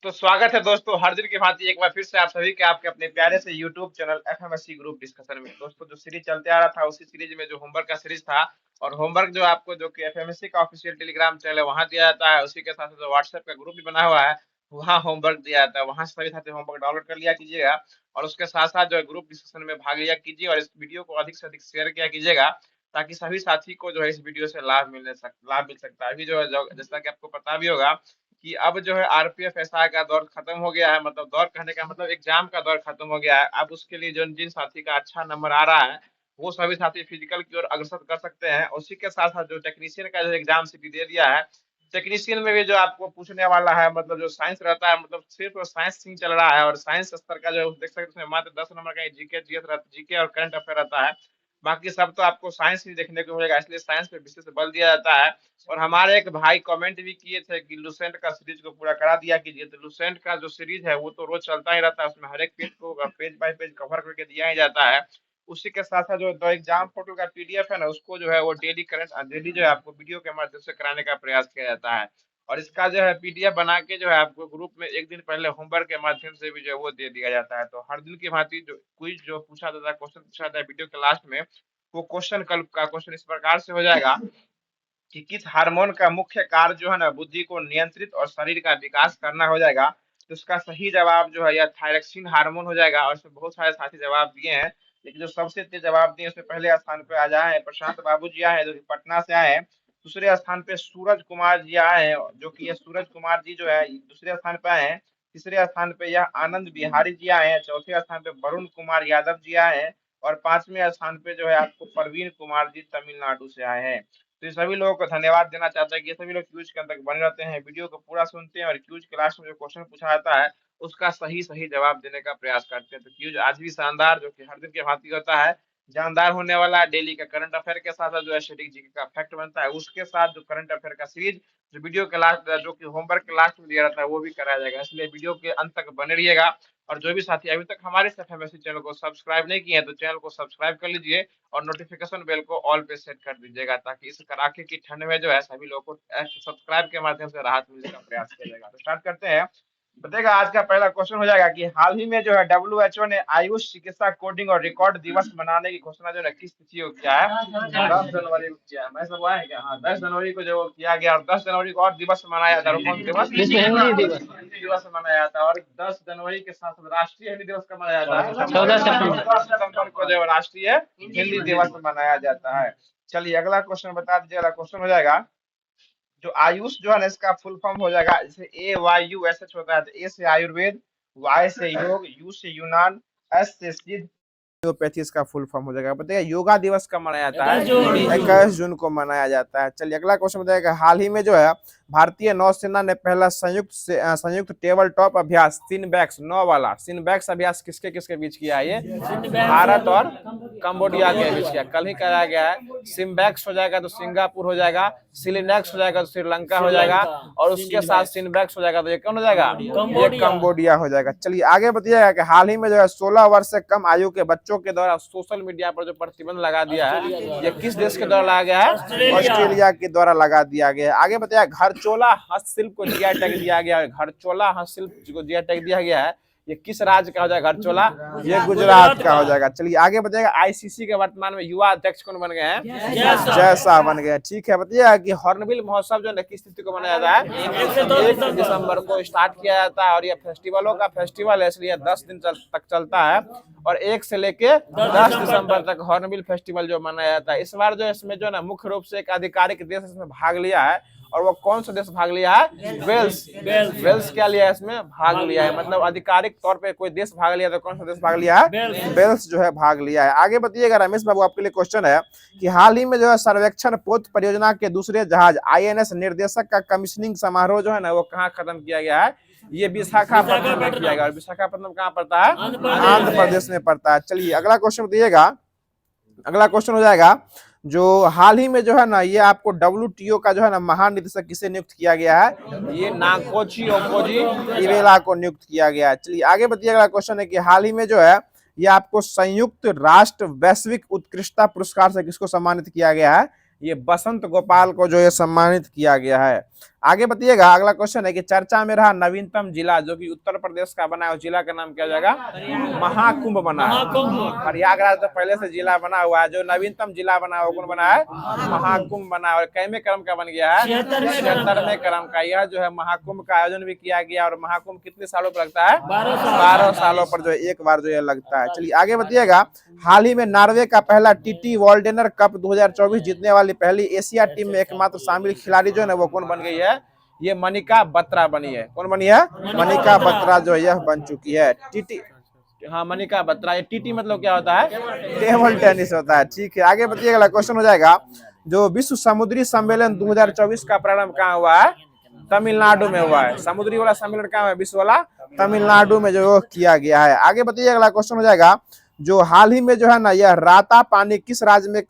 तो स्वागत है दोस्तों, हर दिन की भांति एक बार फिर से आप सभी के आपके अपने प्यारे से यूट्यूब चैनल एफएमएससी ग्रुप डिस्कशन में। दोस्तों, जो सीरीज चलते आ रहा था उसी सीरीज में जो होमवर्क का सीरीज था, और होमवर्क जो आपको जो कि एफएमएससी का ऑफिशियल टेलीग्राम चैनल है वहां दिया जाता है, उसी के साथ जो व्हाट्सएप का ग्रुप भी बना हुआ है वहाँ होमवर्क दिया जाता है। वहां से सभी साथी होमवर्क डाउनलोड कर लिया कीजिएगा, और उसके साथ साथ जो है ग्रुप डिस्कशन में भाग लिया कीजिए, और इस वीडियो को अधिक से अधिक शेयर किया कीजिएगा, ताकि सभी साथी को जो है इस वीडियो से लाभ मिल सकता है। अभी जो है जैसा कि आपको पता भी होगा कि अब जो है आरपीएफ एसआई का दौर खत्म हो गया है। मतलब दौर कहने का मतलब एग्जाम का दौर खत्म हो गया है। अब उसके लिए जो जिन साथी का अच्छा नंबर आ रहा है वो सभी साथी फिजिकल की ओर अग्रसर कर सकते हैं। उसी के साथ साथ जो टेक्नीशियन का जो एग्जाम सिटी दे दिया है, टेक्नीशियन में भी जो आपको पूछने वाला है, मतलब जो साइंस रहता है, मतलब सिर्फ साइंस सिंह चल रहा है, और साइंस स्तर का जो देख सकते हैं उसमें मात्र 10 नंबर का जीके और करंट अफेयर रहता है। बाकी सब तो आपको साइंस ही देखने को मिलेगा, इसलिए साइंस पे विशेष बल दिया जाता है। और हमारे एक भाई कमेंट भी किए थे कि लुसेंट का सीरीज को पूरा करा दिया कीजिए। तो लुसेंट का जो सीरीज है वो तो रोज चलता ही रहता है, उसमें हर एक पेज को पेज बाय पेज कवर करके दिया ही जाता है। उसी के साथ साथ जो द एग्जाम पोर्टल का पीडीएफ है ना, उसको जो है वो डेली जो है आपको वीडियो के माध्यम से कराने का प्रयास किया जाता है। और इसका जो है पीडीएफ बना के जो है आपको ग्रुप में एक दिन पहले होमवर्क के माध्यम से भी जो है वो दे दिया जाता है। तो हर दिन की भांति जो क्विज जो पूछा जाता है, क्वेश्चन पूछा जाता है वीडियो के लास्ट में, वो क्वेश्चन कल का क्वेश्चन इस प्रकार से हो जाएगा कि किस हार्मोन का मुख्य कार्य जो है ना बुद्धि को नियंत्रित और शरीर का विकास करना हो जाएगा। तो इसका सही जवाब जो है यह थायरक्सिन हार्मोन हो जाएगा। और इसमें बहुत सारे साथी जवाब दिए हैं, लेकिन जो सबसे तेज जवाब दिए उसमें पहले स्थान पे आ जाए हैं प्रशांत बाबू जी आए हैं, जो कि पटना से आए हैं। दूसरे स्थान पे सूरज कुमार जी आए हैं, जो कि ये सूरज कुमार जी जो है दूसरे स्थान पे आए हैं। तीसरे स्थान पे यह आनंद बिहारी जी आए हैं। चौथे स्थान पे वरुण कुमार यादव जी आए हैं। और पांचवें स्थान पे जो है आपको प्रवीण कुमार जी तमिलनाडु से आए हैं। तो ये सभी लोगों को धन्यवाद देना चाहता है कि ये सभी लोग क्यूज के अंदर बने रहते हैं, वीडियो को पूरा सुनते हैं, और क्यूज के लास्ट में जो क्वेश्चन पूछा जाता है उसका सही सही जवाब देने का प्रयास करते हैं। तो क्यूज आज भी शानदार, जो कि हर दिन के भांति होता है, जानदार होने वाला है। डेली का करंट अफेयर के साथ साथ जो है स्टैटिक जीके का फैक्ट बनता है, उसके साथ जो करंट अफेयर का सीरीज जो वीडियो के लास्ट जो कि होमवर्क के लास्ट में दिया रहता है वो भी कराया जाएगा। इसलिए वीडियो के अंत तक बने रहिएगा। और जो भी साथी अभी तक हमारे एफएमएससी चैनल को सब्सक्राइब नहीं किए हैं तो चैनल को सब्सक्राइब कर लीजिए, और नोटिफिकेशन बेल को ऑल पे सेट कर दीजिएगा, ताकि इस कड़ाके की ठंड में जो है सभी लोगों को सब्सक्राइब के माध्यम से राहत मिलने का प्रयास किया जाएगा। तो स्टार्ट करते हैं। बताएगा आज का पहला क्वेश्चन हो जाएगा कि हाल ही में जो है डब्ल्यूएचओ ने आयुष चिकित्सा कोडिंग और रिकॉर्ड दिवस मनाने की घोषणा जो है किस तिथि को किया है? 10 जनवरी को किया है। मैं सब आए क्या? हाँ, 10 जनवरी को जो किया गया, और 10 जनवरी को और दिवस मनाया जाता है। कौन दिवस? विश्व हिंदी दिवस हिंदी दिवस मनाया जाता है। और 10 जनवरी के साथ साथ राष्ट्रीय हिंदी दिवस कब मनाया जाता है? 14 सितंबर 14 सितंबर को जो राष्ट्रीय हिंदी दिवस मनाया जाता है। चलिए अगला क्वेश्चन बता दीजिए। अगला क्वेश्चन हो जाएगा जो आयुष जो है ना, इसका फुल फॉर्म हो जाएगा, जैसे AYUSH होता है, तो A से आयुर्वेद, Y से योग, U से यूनान, S से सिद्ध, होम्योपैथी इसका फुल फॉर्म हो जाएगा। बताइए योगा दिवस कब मनाया जाता है? 21 जून को मनाया जाता है। चलिए अगला क्वेश्चन बताइएगा हाल ही में जो है भारतीय नौसेना ने पहला संयुक्त टेबल टॉप अभ्यास सिनबैक्स 9 वाला सिनबैक्स अभ्यास किसके किसके बीच किया है? ये भारत और कंबोडिया के बीच किया, कल ही कराया गया है। सिम्बैक्स हो जाएगा तो सिंगापुर हो जाएगा, सिलिनेक्स हो जाएगा तो श्रीलंका हो जाएगा, और उसके साथ सिनबैक्स हो जाएगा तो ये कौन हो जाएगा? ये कंबोडिया हो जाएगा। चलिए आगे बताइएगा कि हाल ही में जो है 16 वर्ष से कम आयु के बच्चों के द्वारा सोशल मीडिया पर जो प्रतिबंध लगा दिया है, ये किस देश के द्वारा लगाया गया है? ऑस्ट्रेलिया के द्वारा लगा दिया गया है। आगे बताइए घरचोला हस्तशिल्प को जीआई टैग दिया गया है। घरचोला हस्तशिल्प को जीआई टैग दिया गया है, ये किस राज्य का हो जाएगा घरचोला? ये गुजरात का हो जाएगा। चलिए आगे बताइएगा आईसीसी के वर्तमान में युवा अध्यक्ष कौन बन गए हैं? जय शाह बन गए। ठीक है, बताइएगा कि हॉर्नबिल महोत्सव जो है किस तिथि को मनाया जाता है? 1 दिसंबर को स्टार्ट किया जाता है, और ये फेस्टिवलों का फेस्टिवल है, इसलिए 10 दिन तक चलता है, और 1 से लेके 10 दिसंबर तक हॉर्नबिल फेस्टिवल जो मनाया जाता है। इस बार जो इसमें जो है मुख्य रूप से एक आधिकारिक देश इसमें भाग लिया है, और वो कौन सा देश भाग लिया है? वेल्स क्या लिया है इसमें? भाग लिया है। मतलब आधिकारिक तौर पे कोई देश भाग लिया तो कौन सा देश भाग लिया है? वेल्स जो है भाग लिया है। आगे बताइएगा रमेश बाबू, आपके लिए क्वेश्चन है कि हाल ही में जो है सर्वेक्षण पोत परियोजना के दूसरे जहाज INS निर्देशक का कमीशनिंग समारोह जो है ना वो कहाँ खत्म किया गया है? ये विशाखापट्टनम में किया गया। और विशाखापट्टनम कहाँ पड़ता है? आंध्र प्रदेश में पड़ता है। चलिए अगला क्वेश्चन बताइएगा। अगला क्वेश्चन हो जाएगा जो हाल ही में जो है ना ये आपको WTO का जो है ना महानिदेशक किसे नियुक्त किया गया है? ये नाकोची ओकोजी इवेला को नियुक्त किया गया है। चलिए आगे बताइए। अगला क्वेश्चन है कि हाल ही में जो है ये आपको संयुक्त राष्ट्र वैश्विक उत्कृष्टता पुरस्कार से किसको सम्मानित किया गया है? ये बसंत गोपाल को जो है सम्मानित किया गया है। आगे बताइएगा, अगला क्वेश्चन है कि चर्चा में रहा नवीनतम जिला जो कि उत्तर प्रदेश का बना है, उस जिला का नाम क्या हो जाएगा? महाकुंभ बना है। प्रयागराज तो पहले से जिला बना हुआ है, जो नवीनतम जिला बना है वो कौन बना है? महाकुंभ बना है। और कैमे क्रम का बन गया है? 76वें क्रम का। यह जो है महाकुंभ का आयोजन भी किया गया, और महाकुंभ कितने सालों पर लगता है? 12 सालों पर जो है एक बार जो है लगता है। चलिए आगे बताइएगा, हाल ही में नॉर्वे का पहला टीटी वॉल्डेनर कप 2024 जीतने वाली पहली एशिया टीम में एकमात्र शामिल खिलाड़ी जो है वो कौन बन गई है? ये मनिका बत्रा बनी है। कौन बनी है? मनिका बत्रा जो यह बन चुकी है टीटी। हाँ, मनिका बत्रा। ये टीटी मतलब क्या होता है? टेबल टेनिस होता है। ठीक है, आगे बताइएगा, अगला क्वेश्चन हो जाएगा, जो विश्व समुद्री सम्मेलन 2024 का प्रारंभ कहाँ हुआ है? तमिलनाडु में हुआ है। समुद्री वाला सम्मेलन कहाँ है? विश्व वाला तमिलनाडु में जो किया गया है। आगे बताइए, अगला क्वेश्चन हो जाएगा, जो हाल ही में जो है ना यह राता पानी किस राज्य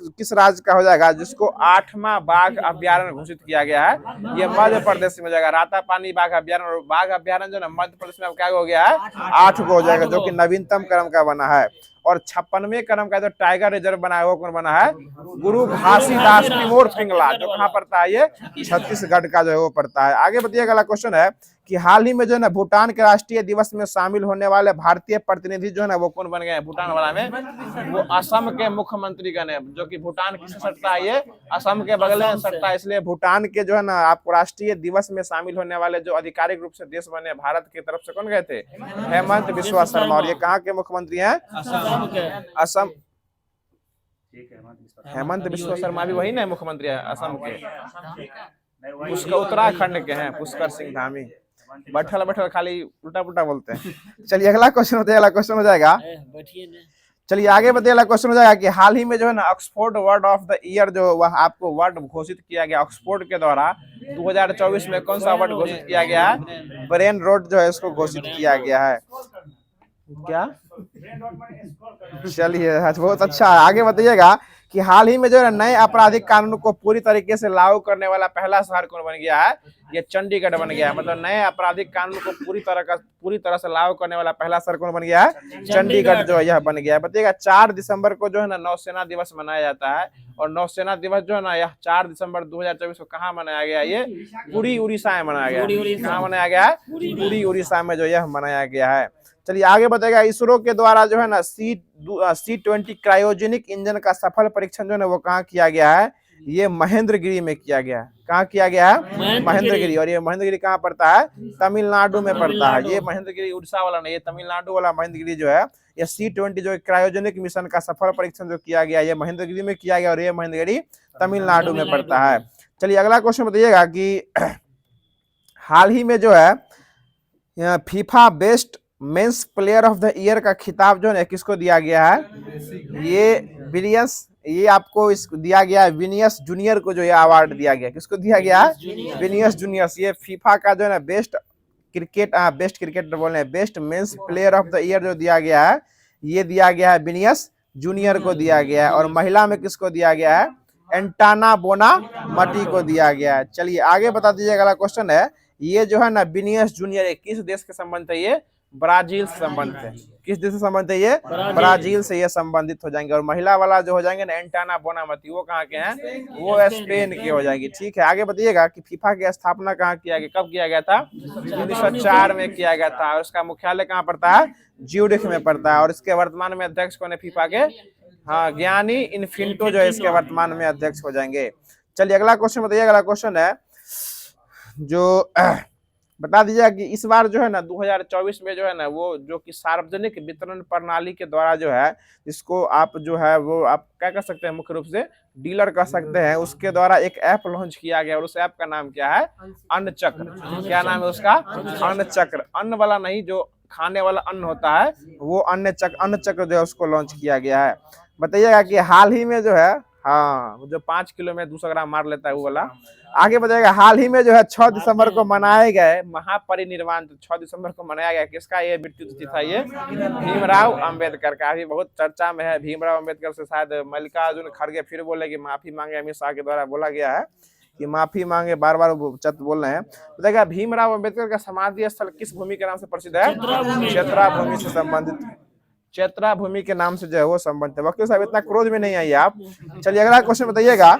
का हो जाएगा, जिसको 8वां बाघ अभ्यारण्य घोषित किया गया है? ये मध्य प्रदेश में हो जाएगा। राता पानी बाघ अभ्यारण्य, और बाघ अभ्यारण्य जो ना मध्य प्रदेश में क्या हो गया है? 8 को हो जाएगा, जो कि नवीनतम क्रम का बना है। और 56वें क्रम का जो टाइगर रिजर्व बना है वो कौन बना है? गुरु घासीदास तिमोर पिंगला, जो कहाँ पड़ता है? ये छत्तीसगढ़ का जो है वो पड़ता है। आगे बताइएगा, अगला क्वेश्चन है कि हाल ही में जो है ना भूटान के राष्ट्रीय दिवस में शामिल होने वाले भारतीय प्रतिनिधि जो है ना वो कौन बन गए हैं? भूटान वाला में वो असम के मुख्यमंत्री गण है, जो कि भूटान किससे सटता है? ये असम के बगल में सटता है। इसलिए भूटान के जो है ना आपको राष्ट्रीय दिवस में शामिल होने वाले जो आधिकारिक रूप से देश बने भारत की तरफ से कौन गए थे? हेमंत बिस्वा शर्मा। और ये कहाँ के मुख्यमंत्री हैं? असम। हेमंत बिस्वा शर्मा भी वही ना मुख्यमंत्री है असम के। उसका उत्तराखंड के हैं पुष्कर सिंह धामी। बैठल बैठल खाली उल्टा पुल्टा बोलते हैं। चलिए अगला क्वेश्चन होता है, अगला क्वेश्चन हो जाएगा, चलिए आगे बताइए, अगला क्वेश्चन हो जाएगा कि हाल ही में जो है ना Oxford word of the year जो वह आपको वर्ड घोषित किया गया ऑक्सफोर्ड के द्वारा 2024 में कौन सा वर्ड घोषित किया गया है? ब्रेन रोड जो है इसको घोषित किया गया है। क्या? चलिए बहुत अच्छा है। आगे बताइएगा कि हाल ही में जो है नए आपराधिक कानून को पूरी तरीके से लागू करने वाला पहला शहर कौन बन गया है? ये चंडीगढ़ बन गया है। मतलब नए आपराधिक कानून को पूरी तरह से लागू करने वाला पहला शहर कौन बन गया है? चंडीगढ़ जो है यह बन गया है। बताइएगा 4 दिसंबर को जो है ना नौसेना दिवस मनाया जाता है, और नौसेना दिवस जो है ना यह 4 दिसंबर 2024 को कहाँ मनाया गया? ये पुरी उड़ीसा में मनाया गया। कहाँ मनाया गया है? पुरी उड़ीसा में जो यह मनाया गया है। चलिए आगे बताएगा, इसरो के द्वारा जो है ना C-20 क्रायोजेनिक इंजन का सफल परीक्षण जो है वो कहाँ किया गया है? ये महेंद्रगिरी में किया गया है। कहाँ किया गया है? महेंद्रगिरी। और ये महेंद्रगिरी कहाँ पड़ता है? तमिलनाडु में पड़ता है। ये महेंद्रगिरी उड़ीसा वाला नहीं, ये तमिलनाडु वाला महेंद्रगिरी जो है ये C-20 जो क्रायोजेनिक मिशन का सफल परीक्षण जो किया गया ये महेंद्रगिरी में किया गया, और ये महेंद्रगिरी तमिलनाडु में पड़ता है। चलिए अगला क्वेश्चन बताइएगा कि हाल ही में जो है FIFA best men's player of the year का खिताब जो है किसको दिया गया है? ये आपको दिया गया है विनियस जूनियर को, जो ये अवार्ड दिया गया। किसको दिया गया है? Vilnius juniors. ये फीफा का जो है ना बेस्ट क्रिकेट बोल रहे हैं, best men's player of the year जो दिया गया है ये दिया गया है विनियस जूनियर को दिया गया है। और महिला में किसको दिया गया है? एंटाना बोनामटी को दिया गया है। चलिए आगे बता दीजिएगा, अगला क्वेश्चन है, ये जो है ना विनियस जूनियर किस देश के संबंध है? ये ब्राजील से संबंधित है। किस देश से संबंधित है? ये ब्राजील से ये संबंधित हो जाएंगे। और महिला वाला जो हो जाएंगे ना एंटाना बोनामटी, वो कहाँ के हैं? वो स्पेन के हो जाएंगी। ठीक है, आगे बताइएगा कि फीफा की स्थापना कहाँ किया गया, कब किया गया था? 1904 में किया गया था। और उसका मुख्यालय कहाँ पड़ता है? ज्यूरिख में पड़ता है। और इसके वर्तमान में अध्यक्ष कौन है फीफा के? हाँ, गियानी इन्फिंटो जो है इसके वर्तमान में अध्यक्ष हो जाएंगे। चलिए अगला क्वेश्चन बताइए, अगला क्वेश्चन है जो बता दीजिएगा कि इस बार जो है ना 2024 में जो है ना वो जो कि सार्वजनिक वितरण प्रणाली के द्वारा जो है इसको आप जो है वो आप क्या कर सकते हैं? मुख्य रूप से डीलर कर सकते हैं। उसके द्वारा एक ऐप लॉन्च किया गया, और उस ऐप का नाम क्या है? अन्न चक्र। क्या नाम है उसका? अन्न चक्र। अन्न वाला नहीं, जो खाने वाला अन्न होता है वो अन्न चक्र जो है उसको लॉन्च किया गया है। बताइएगा कि हाल ही में जो है, हाँ, जो 5 किलो में 200 ग्राम मार लेता है वो वाला। आगे बताइएगा, हाल ही में जो है 6 दिसंबर को मनाए गए महापरिनिर्वाण, 6 दिसंबर को मनाया गया किसका ये मृत्यु तिथि था? ये भीमराव अंबेडकर का। अभी बहुत चर्चा में है भीमराव अंबेडकर से शायद मल्लिकार्जुन खड़गे फिर बोले कि माफी मांगे। अमित शाह के द्वारा बोला गया है कि माफी मांगे, बार बार बोल रहे हैं। बताइएगा भीमराव अंबेडकर का समाधि स्थल किस भूमि के नाम से प्रसिद्ध है? क्षेत्रा भूमि से संबंधित, क्षेत्रा भूमि के नाम से जो है वो संबंधित है। वकील साहब इतना क्रोध में नहीं आइए आप। चलिए अगला क्वेश्चन बताइएगा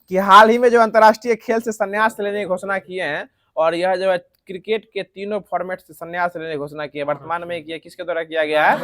कि हाल ही में जो अंतर्राष्ट्रीय खेल से संन्यास लेने की घोषणा किए हैं, और यह जो है क्रिकेट के तीनों फॉर्मेट से संन्यास लेने की घोषणा की है। वर्तमान में किया किसके द्वारा किया गया है?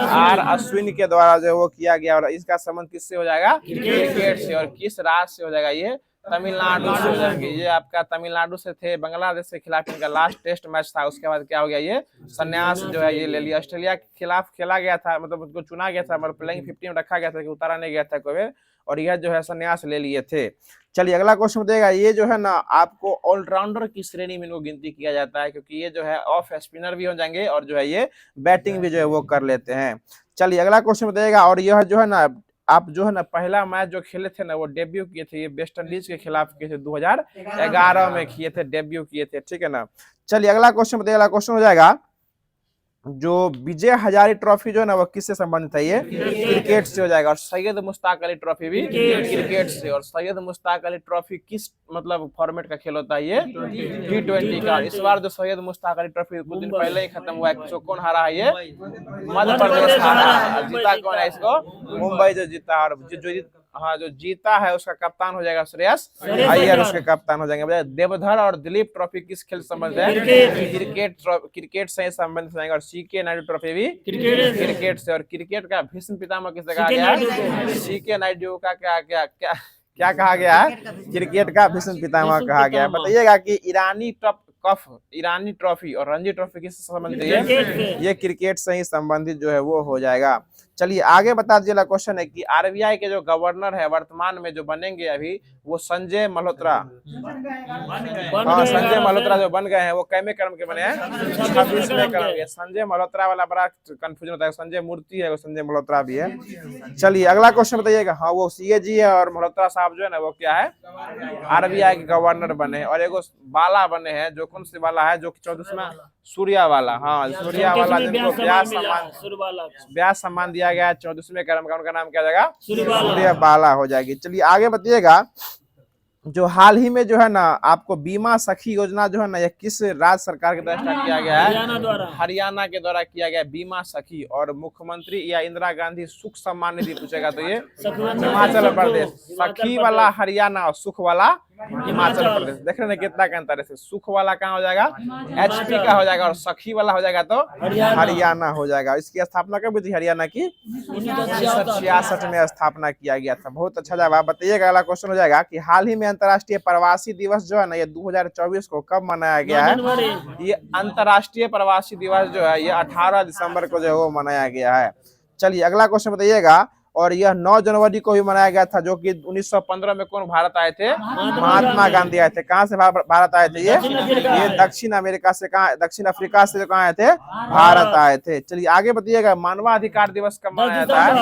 आर अश्विन के द्वारा जो वो किया गया, और इसका संबंध किससे हो जाएगा? क्रिकेट से। और किस राज्य से हो जाएगा? ये तमिलनाडु से हो जाएंगे। ये आपका तमिलनाडु से थे, बांग्लादेश के खिलाफ इनका लास्ट टेस्ट मैच था, उसके बाद क्या हो गया? ये संन्यास जो है ये ले लिया। ऑस्ट्रेलिया के खिलाफ खेला गया था, मतलब उनको चुना गया था, मतलब प्लेइंग 15 में रखा गया था कि उतारा नहीं गया था कोई, और यह जो है संन्यास ले लिए थे। चलिए अगला क्वेश्चन बताइएगा। ये जो है ना आपको ऑलराउंडर की श्रेणी में इनको गिनती किया जाता है, क्योंकि ये जो है ऑफ स्पिनर भी हो जाएंगे और जो है ये बैटिंग भी जो है वो कर लेते हैं। चलिए अगला क्वेश्चन बताइएगा। और यह जो है ना आप जो है ना पहला मैच जो खेले थे ना वो डेब्यू किए थे, ये वेस्ट इंडीज के खिलाफ किए थे, 2011 में किए थे, डेब्यू किए थे, ठीक है ना। चलिए अगला क्वेश्चन बताइए। अगला क्वेश्चन हो जाएगा जो विजय हजारे ट्रॉफी जो है ना वो किससे संबंधित है? ये क्रिकेट से हो जाएगा। और सैयद मुश्ताक अली ट्रॉफी भी क्रिकेट से। और सैयद मुश्ताक अली ट्रॉफी किस मतलब फॉर्मेट का खेल होता है? ये T20 का। इस बार जो सैयद मुश्ताक अली ट्रॉफी कुछ दिन पहले ही खत्म हुआ है, इसको कौन हारा है? ये मध्य प्रदेश हारा है। जीता कौन है इसको? मुंबई जो जीता। और जो जीता है उसका कप्तान हो जाएगा श्रेयस अय्यर, उसके कप्तान हो जाएंगे। देवधर और दिलीप ट्रॉफी किस खेल संबंधित है? क्रिकेट से संबंधित है। और सीके नायडू ट्रॉफी भी क्रिकेट से। और क्रिकेट का भीष्म पितामह किसे कहा गया है? सीके नायडू का क्या कहा गया है? क्रिकेट का भीष्म पितामह कहा गया है। बताइएगा कि ईरानी ट्रॉफी और रणजी ट्रॉफी किससे संबंधित है? ये क्रिकेट से ही संबंधित जो है वो हो जाएगा। चलिए आगे बता दीजिए। क्वेश्चन है कि आरबीआई के जो गवर्नर है वर्तमान में जो बनेंगे अभी, वो संजय मल्होत्रा। हाँ, संजय मल्होत्रा जो बन गए हैं वो कैमे क्रम के बने हैं? 26वें क्रम के। संजय मल्होत्रा वाला बड़ा कंफ्यूजन होता है, संजय मूर्ति है, वो संजय मल्होत्रा भी है। चलिए अगला क्वेश्चन बताइएगा। हाँ, वो सीएजी है और मल्होत्रा साहब जो है ना वो क्या है? आरबीआई के गवर्नर बने। और एक बाला बने हैं, जो कौन सी बाला है? जो 14वां सूर्या वाला। हाँ, सूर्या वाला जिनको ब्याज सम्मान दिया गया 14वें क्रम का, उनका नाम क्या जाएगा? सूर्या बाला हो जाएगी। चलिए आगे बताइएगा। जो हाल ही में जो है ना आपको बीमा सखी योजना जो है ना, यह किस राज्य सरकार के द्वारा स्टार्ट किया गया है? हरियाणा के द्वारा किया गया बीमा सखी। और मुख्यमंत्री या इंदिरा गांधी सुख सम्मान निधि पूछेगा तो ये हिमाचल प्रदेश। सखी वाला हरियाणा और सुख वाला हिमाचल प्रदेश। देख रहे हैं कितना का अंतर है? सुख वाला कहाँ हो जाएगा? एचपी का हो जाएगा, और सखी वाला हो जाएगा तो हरियाणा हो जाएगा। इसकी स्थापना कब हुई थी हरियाणा की? 1966 में स्थापना किया गया था। बहुत अच्छा जवाब। बताइएगा अगला क्वेश्चन हो जाएगा कि हाल ही में अंतर्राष्ट्रीय प्रवासी दिवस जो है ना ये 2024 को कब मनाया गया है? ये अंतर्राष्ट्रीय प्रवासी दिवस जो है ये 18 दिसंबर को जो है वो मनाया गया है। चलिए अगला क्वेश्चन बताइएगा। और यह 9 जनवरी को भी मनाया गया था, जो कि 1915 में कौन भारत आए थे? महात्मा गांधी आए थे। कहाँ से भारत आए थे? ये दक्षिण अमेरिका से। कहाँ? दक्षिण अफ्रीका से जो कहाँ आए थे? भारत आए थे। चलिए आगे बताइएगा। मानवाधिकार दिवस कब मनाया जाता है?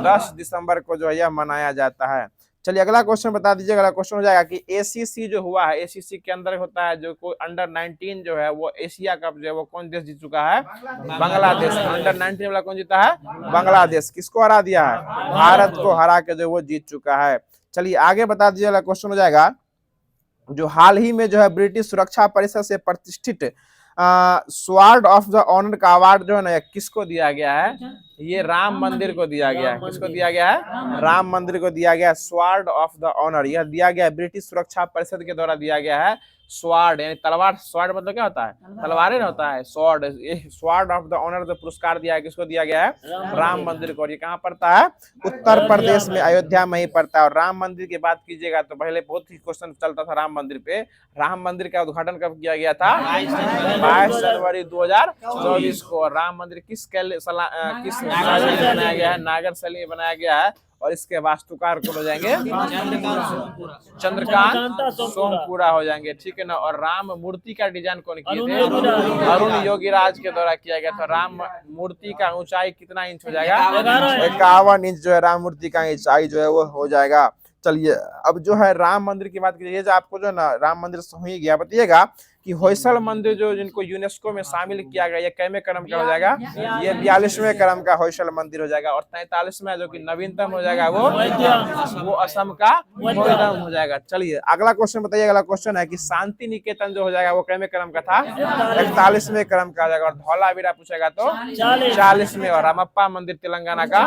10 दिसंबर को जो है यह मनाया जाता है। चलिए अगला क्वेश्चन बता दीजिएगा। अगला क्वेश्चन हो जाएगा कि एसीसी जो हुआ है, एसीसी के अंदर होता है जो कोई अंडर 19 जो है वो एशिया कप जो है वो कौन देश जीत चुका है? बांग्लादेश। अंडर 19 वाला कौन जीता है? बांग्लादेश। किसको हरा दिया है? भारत को हरा के जो वो जीत चुका है। चलिए आगे बता दीजिए। अगला क्वेश्चन हो जाएगा। जो हाल ही में जो है ब्रिटिश सुरक्षा परिषद से प्रतिष्ठित स्वॉर्ड ऑफ द ऑनर का अवार्ड जो है ना किसको दिया गया है? ये राम मंदिर को दिया गया है। किसको दिया गया है? राम मंदिर को दिया गया है स्वॉर्ड ऑफ द ऑनर। यह दिया गया ब्रिटिश सुरक्षा परिषद के द्वारा दिया गया है। स्वॉर्ड यानी तलवार। स्वॉर्ड मतलब क्या होता है? तलवारें ना होता है। स्वॉर्ड, ये स्वॉर्ड ऑफ द ऑनर जो पुरस्कार दिया है किसको दिया गया है? राम मंदिर को। और ये कहाँ पड़ता है? उत्तर प्रदेश में, अयोध्या में ही पड़ता है। और राम मंदिर की बात कीजिएगा तो पहले बहुत ही क्वेश्चन चलता था राम मंदिर पे। राम मंदिर का उद्घाटन कब किया गया था? 22 जनवरी 2024 को। राम मंदिर किस बनाया गया है? नागर शैली में बनाया गया है। और इसके वास्तुकार कौन हो जाएंगे? चंद्रकांत सोमपुरा हो जाएंगे, ठीक है ना। और राम मूर्ति का डिजाइन कौन किए थे? अरुण योगीराज के द्वारा किया गया था। राम मूर्ति का ऊंचाई कितना इंच हो जाएगा? 51 इंच जो है राम मूर्ति का ऊंचाई जो है वो हो जाएगा। चलिए अब जो है राम मंदिर की बात कीजिए। जो आपको जो है ना राम मंदिर हो ही गया। बताइएगा कि होयसल मंदिर जो जिनको यूनेस्को में शामिल किया गया, ये कैमे क्रम का हो जाएगा, ये 42वें क्रम का होयसल मंदिर हो जाएगा। और 43वां जो कि नवीनतम हो जाएगा वो असम का मोइदम हो जाएगा। चलिए अगला क्वेश्चन बताइए। अगला क्वेश्चन है कि शांति निकेतन जो हो जाएगा वो कैमे क्रम का था, 41वें क्रम का हो जाएगा। और धौलावीरा पूछेगा तो 40वें। और रामप्पा मंदिर तेलंगाना का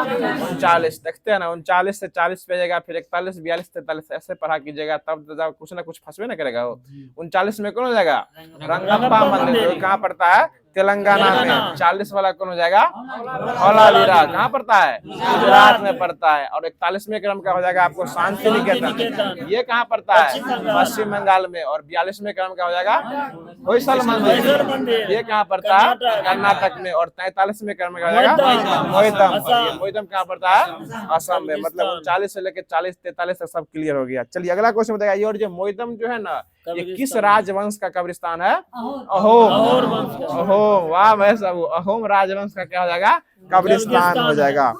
39। देखते हैं ना, 39 से 40 पे जाएगा, फिर 41, 42, 43 ऐसे पढ़ा कीजिएगा, तब कुछ ना कुछ फंसवे ना करेगा वो। 39 में कौन हो जाएगा? रंगप्पा मंदिर, जो कहाँ पड़ता है? तेलंगाना में। 40 वाला कौन हो जाएगा? धौलावीरा, कहाँ पड़ता है? गुजरात में पड़ता है। और 41वें क्रम का हो जाएगा आपको शांति निकेतन, ये कहाँ पड़ता है? पश्चिम बंगाल में। और 42वें क्रम का हो जाएगा होयसल मंदिर, ये कहाँ पड़ता है? कर्नाटक में। और 43वें क्रम का हो जाएगा मोइदम, मोइदम कहाँ पड़ता है? असम में। मतलब 39 से लेकर 40, 43 तक सब क्लियर हो गया। चलिए अगला क्वेश्चन बताइए। और जो मोइदम जो है ना, ये किस राजवंश का कब्रिस्तान है? अहोम। अहोम, वाह भाई साहब, अहोम राजवंश का क्या हो जाएगा? कब्रिस्तान हो जाएगा।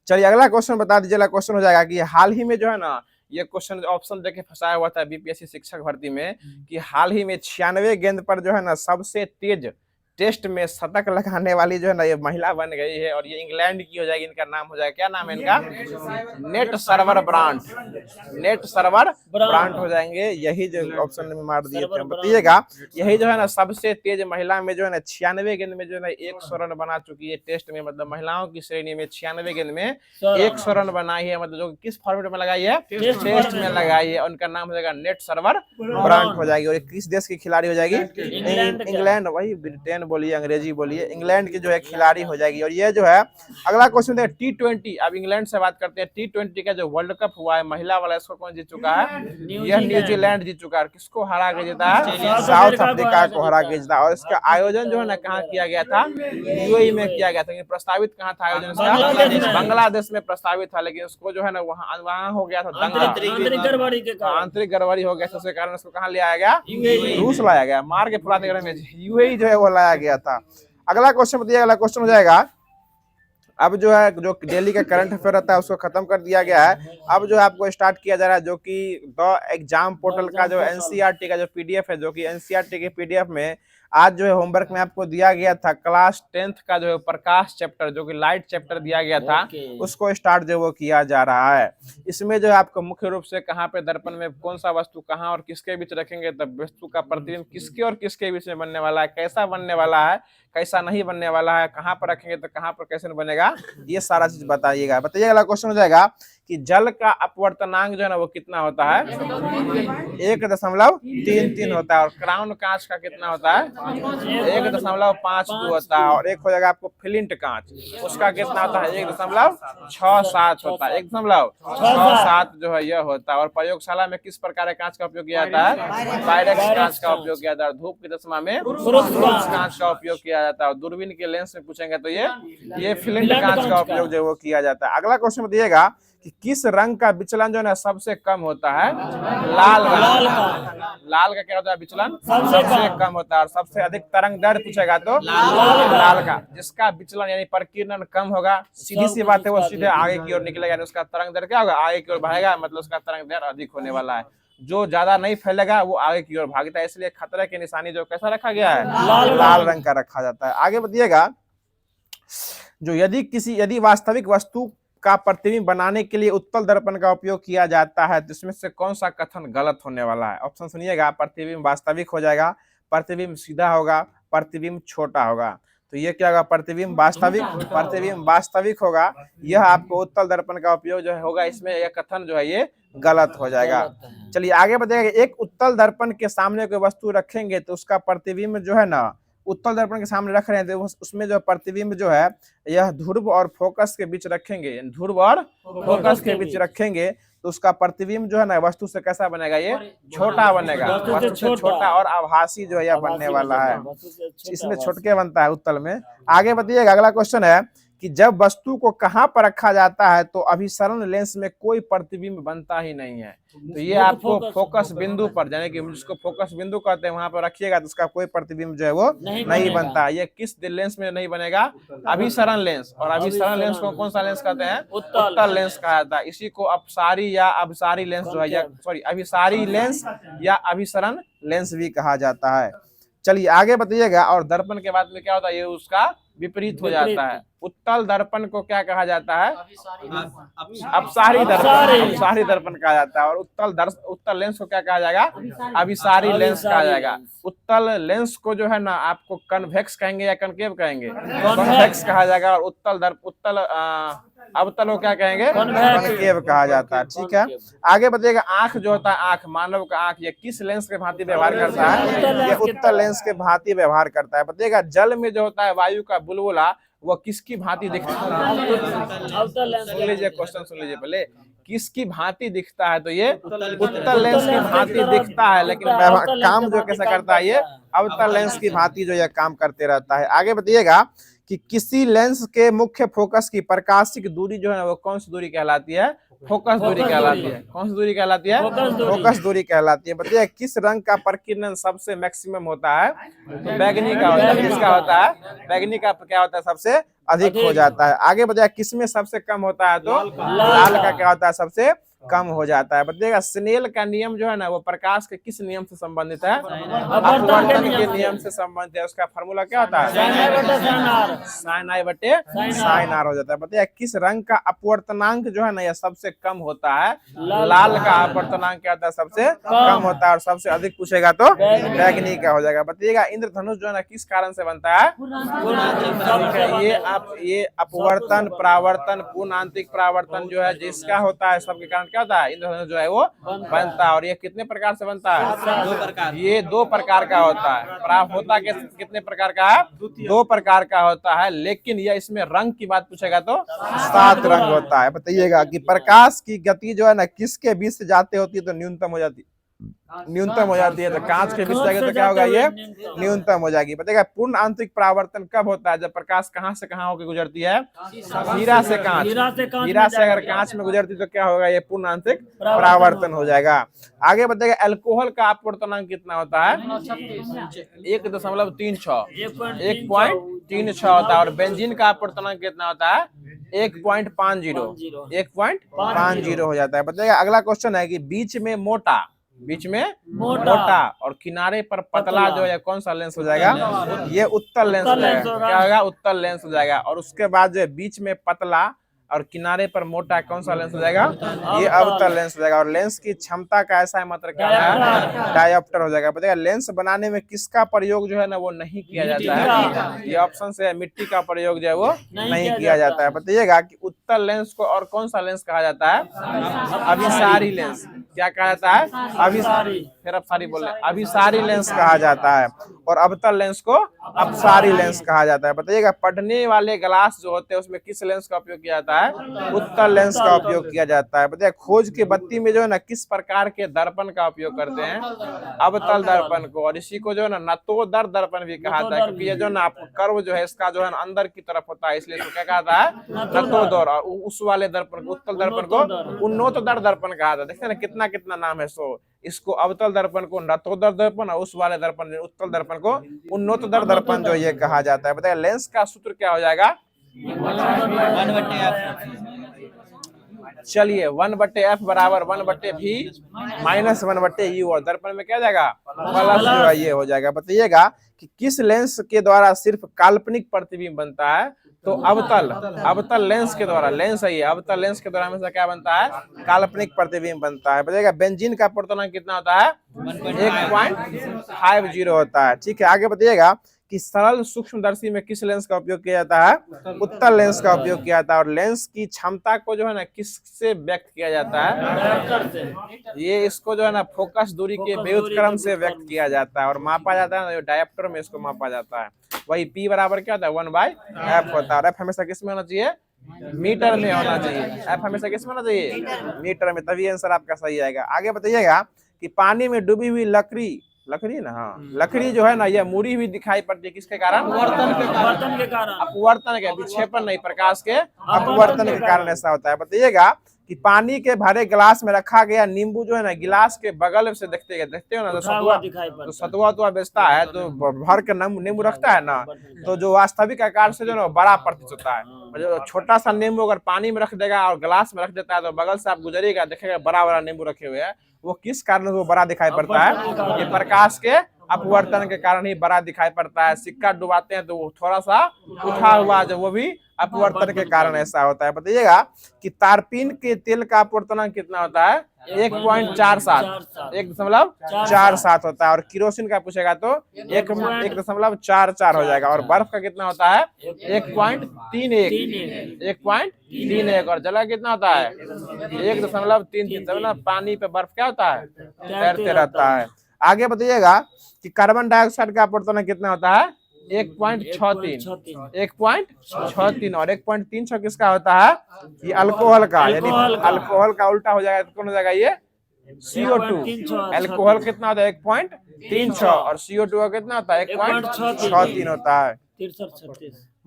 चलिए अगला क्वेश्चन बता दीजिए। अगला क्वेश्चन हो जाएगा कि हाल ही में जो है ना, ये क्वेश्चन ऑप्शन देके फंसाया हुआ था बीपीएससी शिक्षक भर्ती में, कि हाल ही में 96 गेंद पर जो है ना सबसे तेज टेस्ट में शतक लगाने वाली जो है ना ये महिला बन गई है। और ये इंग्लैंड की हो जाएगी। इनका नाम हो जाएगा, क्या नाम है इनका? नेट सर्वर ब्रांट, नेट सर्वर ब्रांट हो जाएंगे। यही जो ऑप्शन में मार दिए थे, बताइएगा। यही जो है ना सबसे तेज महिला में जो है ना 96 गेंद में जो है ना 100 रन बना चुकी है टेस्ट में। मतलब महिलाओं की श्रेणी में 96 गेंद में 100 रन बनाई है। मतलब जो किस फॉर्मेट में लगाई है? टेस्ट में लगाई है। उनका नाम हो जाएगा नेट सर्वर ब्रांट हो जाएगी। और किस देश की खिलाड़ी हो जाएगी? इंग्लैंड, वही ब्रिटेन बोलिए, अंग्रेजी बोलिए, इंग्लैंड की जो है खिलाड़ी हो जाएगी। और ये जो है अगला क्वेश्चन है T20। अब इंग्लैंड से बात करते हैं। T20 का जो वर्ल्ड कप हुआ है महिला वाला, इसको कौन जीत चुका है? यह न्यूजीलैंड जीत चुका है। किसको हरा के जीता है? साउथ अफ्रीका को हरा के जीता। और इसका आयोजन जो है ना कहाँ किया गया था? यूएई में किया गया था। प्रस्तावित कहाँ था आयोजन इसका? बांग्लादेश में प्रस्तावित था, लेकिन उसको जो है ना वहाँ हो गया था दंगा, आंतरिक गड़बड़ी हो गया, जिसके कारण उसको कहाँ ले आया गया? रूस लाया गया, मार के फुला देने में यूएई जो है वो लाया गया था। अगला क्वेश्चन बताइए। अगला क्वेश्चन हो जाएगा, अब जो है जो दिल्ली का करंट अफेयर रहता है उसको खत्म कर दिया गया है। अब जो है आपको स्टार्ट किया जा रहा है जो कि द एग्जाम पोर्टल का जो एनसीईआरटी का जो पीडीएफ है, जो कि एनसीईआरटी के पीडीएफ में आज जो है होमवर्क में आपको दिया गया था क्लास 10th का जो है प्रकाश चैप्टर, जो कि लाइट चैप्टर दिया गया था, उसको स्टार्ट जो वो किया जा रहा है। इसमें जो है आपको मुख्य रूप से कहाँ पे दर्पण में कौन सा वस्तु कहाँ और किसके बीच रखेंगे, तब वस्तु का प्रतिबिंब किसके और किसके बीच में बनने वाला है, कैसा बनने वाला है, कैसा नहीं बनने वाला है, कहाँ पर रखेंगे तो कहाँ पर कैसे बनेगा, ये सारा चीज बताइएगा। बताइए अगला क्वेश्चन हो जाएगा कि जल का अपवर्तनांक जो है ना वो कितना होता है? 1.33 होता है। और क्राउन कांच का कितना होता है? 1.52 होता है। और एक हो जाएगा आपको फ्लिंट कांच, उसका कितना होता है? 1.67 होता है। 1.67 जो है यह होता है। और प्रयोगशाला में किस प्रकार के कांच का उपयोग किया जाता है? पायरेक्स कांच का उपयोग किया जाता है। धूप की चश्मा में ब्रोंज कांच का उपयोग किया जाता है। और दूरबीन के लेंस में पूछेंगे तो ये फ्लिंट कांच का उपयोग जो वो किया जाता है। अगला क्वेश्चन दिएगा कि किस रंग का विचलन जो है ना सबसे कम होता है? लाल रंग का। लाल का क्या होता है विचलन? सबसे कम होता है। और सबसे अधिक तरंग दैर्घ्य पूछेगा तो लाल का। जिसका विचलन यानी प्रकीर्णन कम होगा, सीधी सी बात है, वो सीधे आगे की ओर निकलेगा, उसका तरंग दैर्घ्य क्या होगा? आगे की ओर बढ़ेगा, मतलब उसका तरंग दैर्घ्य अधिक होने वाला है। जो ज्यादा नहीं फैलेगा वो आगे की ओर भागता है। इसलिए खतरे की निशानी जो कैसा रखा गया है? लाल रंग का रखा जाता है। आगे बताइएगा, जो यदि वास्तविक वस्तु का प्रतिबिंब बनाने के लिए उत्तल दर्पण का उपयोग किया जाता है तो इसमें से कौन सा कथन गलत होने वाला है? ऑप्शन सुनिएगा। प्रतिबिंब वास्तविक हो जाएगा, प्रतिबिंब सीधा होगा, प्रतिबिंब छोटा होगा। तो ये क्या होगा? प्रतिबिंब वास्तविक होगा। यह आपको उत्तल दर्पण का उपयोग जो होगा, इसमें यह कथन जो है ये गलत हो जाएगा। चलिए आगे बताइएगा, एक उत्तल दर्पण के सामने कोई वस्तु रखेंगे तो उसका प्रतिबिंब जो है ना, उत्तल दर्पण के सामने रख रहे हैं तो उसमें जो प्रतिबिंब जो है यह ध्रुव और फोकस के बीच रखेंगे, ध्रुव और फोकस के बीच रखेंगे तो उसका प्रतिबिंब जो है ना वस्तु से कैसा बनेगा? ये छोटा बनेगा, वस्तु से छोटा और आभासी जो है यह बनने वाला है। इसमें छोटके बनता है उत्तल में। आगे बताइएगा, अगला क्वेश्चन है कि जब वस्तु को कहाँ पर रखा जाता है तो अभिसरण लेंस में कोई प्रतिबिंब बनता ही नहीं है। तो ये आपको फोकस बिंदु पर, यानी कि जिसको फोकस बिंदु कहते हैं, वहां पर रखिएगा तो उसका कोई प्रतिबिंब जो है वो नहीं बनता। ये किस लेंस में नहीं बनेगा? अभिसरण लेंस। और अभिसरण लेंस को कौन सा लेंस कहते हैं? उत्तल लेंस कहा जाता है। इसी को अपसारी या अभिसारी लेंस जो है, या सॉरी अभिसारी लेंस या अभिसरण लेंस भी कहा जाता है। चलिए आगे बताइएगा। और दर्पण के बाद में क्या होता है? ये उसका विपरीत हो जाता है। उत्तल दर्पण को क्या कहा जाता है? अपसारी दर्पण, अपसारी दर्पण कहा जाता है। और उत्तल लेंस को क्या कहा जाएगा? अभिसारी लेंस कहा जाएगा। उत्तल लेंस को जो है ना आपको कन्वेक्स कहेंगे या कनकेव कहेंगे? कन्वेक्स कहा जाएगा। और अवतल को क्या कहेंगे? कनकेव कहा जाता है। ठीक है, आगे बताइएगा। आंख जो होता है, आंख, मानव का आंख, ये किस लेंस के भांति व्यवहार करता है? ये उत्तल लेंस के भांति व्यवहार करता है। बताइएगा जल में जो होता है वायु का बुलबुला, वो किसकी भांति दिखता है? सुन लीजिए क्वेश्चन, सुन लीजिए पहले। किसकी भांति दिखता है? तो ये उत्तल लेंस की भांति दिखता है, लेकिन काम जो कैसे करता है? ये अवतल लेंस की भांति जो ये काम करते रहता है। आगे बताइएगा कि किसी लेंस के मुख्य फोकस की प्रकाशिक दूरी जो है वो कौन सी दूरी कहलाती है? फोकस दूरी कहलाती है। कौन सी दूरी कहलाती है? फोकस दूरी कहलाती है। बताइए किस रंग का प्रकीर्णन सबसे मैक्सिमम होता है? तो बैगनी का होता है। किसका होता है? बैगनी का क्या होता है? सबसे अधिक हो जाता है। आगे बताइए किसमें सबसे कम होता है? तो लाल का क्या होता है? सबसे कम हो जाता है। बताइएगा स्नेल का नियम जो है ना वो प्रकाश के किस नियम से संबंधित है? अपवर्तन के नियम से संबंधित है। उसका फॉर्मूला क्या होता है? साइन आई बटे साइन आर हो जाता है। बताइए किस रंग का अपवर्तनांक जो है ना यह सबसे कम होता है? लाल का अपवर्तनांक क्या होता है? सबसे कम होता है। और सबसे अधिक पूछेगा तो बैगनी का हो जाएगा। बताइएगा इंद्रधनुष जो है ना किस कारण से बनता है? ये अपवर्तन, परावर्तन, पूर्ण आंतरिक परावर्तन जो है जिसका होता है सबके कारण क्या होता है? इंद्रधनुष जो है वो बनता है। और ये कितने प्रकार से बनता है? 2 प्रकार। ये 2 प्रकार का होता है। प्राप्त होता के कितने प्रकार का है? 2 प्रकार का होता है। लेकिन यह इसमें रंग की बात पूछेगा तो 7 रंग होता है। बताइएगा कि प्रकाश की गति जो है ना किसके बीच से जाते होती है तो न्यूनतम हो जाती है? न्यूनतम हो जाती है। तो कांच के बीच जाएगा तो क्या होगा? ये न्यूनतम हो जाएगी। बताइएगा पूर्ण आंतरिक परावर्तन कब होता है? जब प्रकाश कहां से कहां होकर गुजरती है? हीरा से कांच। हीरा से अगर कांच में गुजरती तो क्या होगा? ये पूर्ण आंतरिक परावर्तन हो जाएगा। आगे बताइएगा अल्कोहल का अपवर्तनांक कितना होता है? 1.36, 1.36 होता है। और बेंजीन का अपवर्तनांक कितना होता है? 1.50 हो जाता है। बताइएगा अगला क्वेश्चन है कि बीच में मोटा और किनारे पर पतला जो है कौन सा लेंस हो जाएगा? ये उत्तल लेंस हो जाएगा। क्या होगा? उत्तल लेंस हो जाएगा। और उसके बाद जो है बीच में पतला और किनारे पर मोटा कौन सा लेंस हो जाएगा? ये अवतल लेंस हो जाएगा। और लेंस की क्षमता का ऐसा है मात्रा क्या है? डायोप्टर हो जाएगा। बताइएगा लेंस बनाने में किसका प्रयोग जो है ना वो नहीं किया जाता है? ये ऑप्शन से मिट्टी का प्रयोग जो है वो नहीं किया जाता है। बताइएगा कि उत्तल लेंस को और कौन सा लेंस कहा जाता है? अभिसारी लेंस। क्या कहा जाता है? अभिसारी। फिर अपसारी बोल रहे हैं। अभिसारी लेंस कहा जाता है। और अवतल लेंस को अपसारी लेंस कहा जाता है। बताइएगा पढ़ने वाले ग्लास जो होते हैं उसमें किस लेंस का उपयोग किया जाता है? उत्तल लेंस का उपयोग किया जाता है। बताइए खोज की बत्ती में जो है ना किस प्रकार के दर्पण का उपयोग करते हैं? अवतल दर्पण को। और इसी को जो है ना नतोदर दर्पण भी कहा जाता है, क्योंकि ये जो ना कर्व जो है इसका जो है ना अंदर की तरफ होता है, इसलिए तो क्या कहा जाता है? नतोदर। और उस वाले दर्पण को, उत्तल दर्पण को उन्नतोदर दर्पण कहा जाता है। देखते हैं ना कितना कितना नाम है। सो इसको अवतल दर्पण को नतोदर दर्पण और उस वाले दर्पण उत्तल दर्पण को उन्नतोदर दर्पण जो ये कहा जाता है। बताइए लेंस का सूत्र क्या हो जाएगा? चलिए 1/f बराबर 1/v माइनस 1/u। और दर्पण में क्या जाएगा? प्लस जो है ये हो जाएगा। बताइएगा कि किस लेंस के द्वारा सिर्फ काल्पनिक प्रतिबिंब बनता है? तो अवतल लेंस के द्वारा। लेंस है ये, अवतल लेंस के द्वारा हमेशा क्या बनता है? काल्पनिक प्रतिबिंब बनता है। बताइएगा बेंजीन का अपवर्तनांक कितना होता है? 1.50 होता है। ठीक है, आगे बताइएगा कि सरल सूक्ष्मदर्शी में किस लेंस का उपयोग किया जाता है? उत्तल लेंस का उपयोग किया जाता है। और लेंस की क्षमता को जो है ना किससे व्यक्त किया जाता है? ये इसको जो है ना फोकस दूरी के व्युत्क्रम से व्यक्त किया जाता है और मापा जाता है ना, डायोप्टर में इसको मापा जाता है। वही P बराबर क्या होता है? 1/f होता है। और F हमेशा किस में होना चाहिए? मीटर में होना चाहिए। F हमेशा किस में होना चाहिए? मीटर में, तभी आंसर आपका सही आएगा। आगे बताइएगा कि पानी में डूबी हुई लकड़ी लकड़ी ना, हाँ लकड़ी जो है ना ये मुड़ी हुई दिखाई पड़ती है, किसके कारण? अपवर्तन के कारण। अपवर्तन के, विक्षेपण नहीं, प्रकाश के अपवर्तन के कारण ऐसा होता है। बताइएगा कि पानी के भरे गिलास में रखा गया नींबू जो है ना गिलास के बगल से देखते हो ना, तो सतुआ बेचता है तो भर के नींबू रखता है ना, तो जो वास्तविक आकार से जो ना बड़ा प्रतीत होता है। जो छोटा सा नींबू अगर पानी में रख देगा और गिलास में रख देता है तो बगल से आप गुजरिएगा देखेगा बड़ा बड़ा नींबू रखे हुए हैं, वो किस कारण वो बड़ा दिखाई पड़ता है? ये प्रकाश के अपवर्तन के कारण ही बड़ा दिखाई पड़ता है। सिक्का डुबाते हैं तो वो थोड़ा सा उठा हुआ जो वो भी अपवर्तन के कारण ऐसा होता है। बताइएगा कि तारपीन के तेल का अपवर्तनांक कितना होता है? 1.47 1.47 होता है। और किरोसिन का पूछेगा तो 1.44 हो जाएगा। और बर्फ का कितना होता है? 1.31 और जल कितना होता है? 1.33। पानी पे बर्फ क्या होता है? तैरते रहता है। आगे बताइएगा कि कार्बन डाइऑक्साइड का अपवर्तनांक कितना होता है? 1.63 और 1.36 किसका होता है? ये अल्कोहल का, यानी अल्कोहल का उल्टा हो जाएगा तो कौन हो जाएगा? ये CO2। अल्कोहल कितना होता है? 1.36 और CO2 का कितना होता है? 1.63 होता है।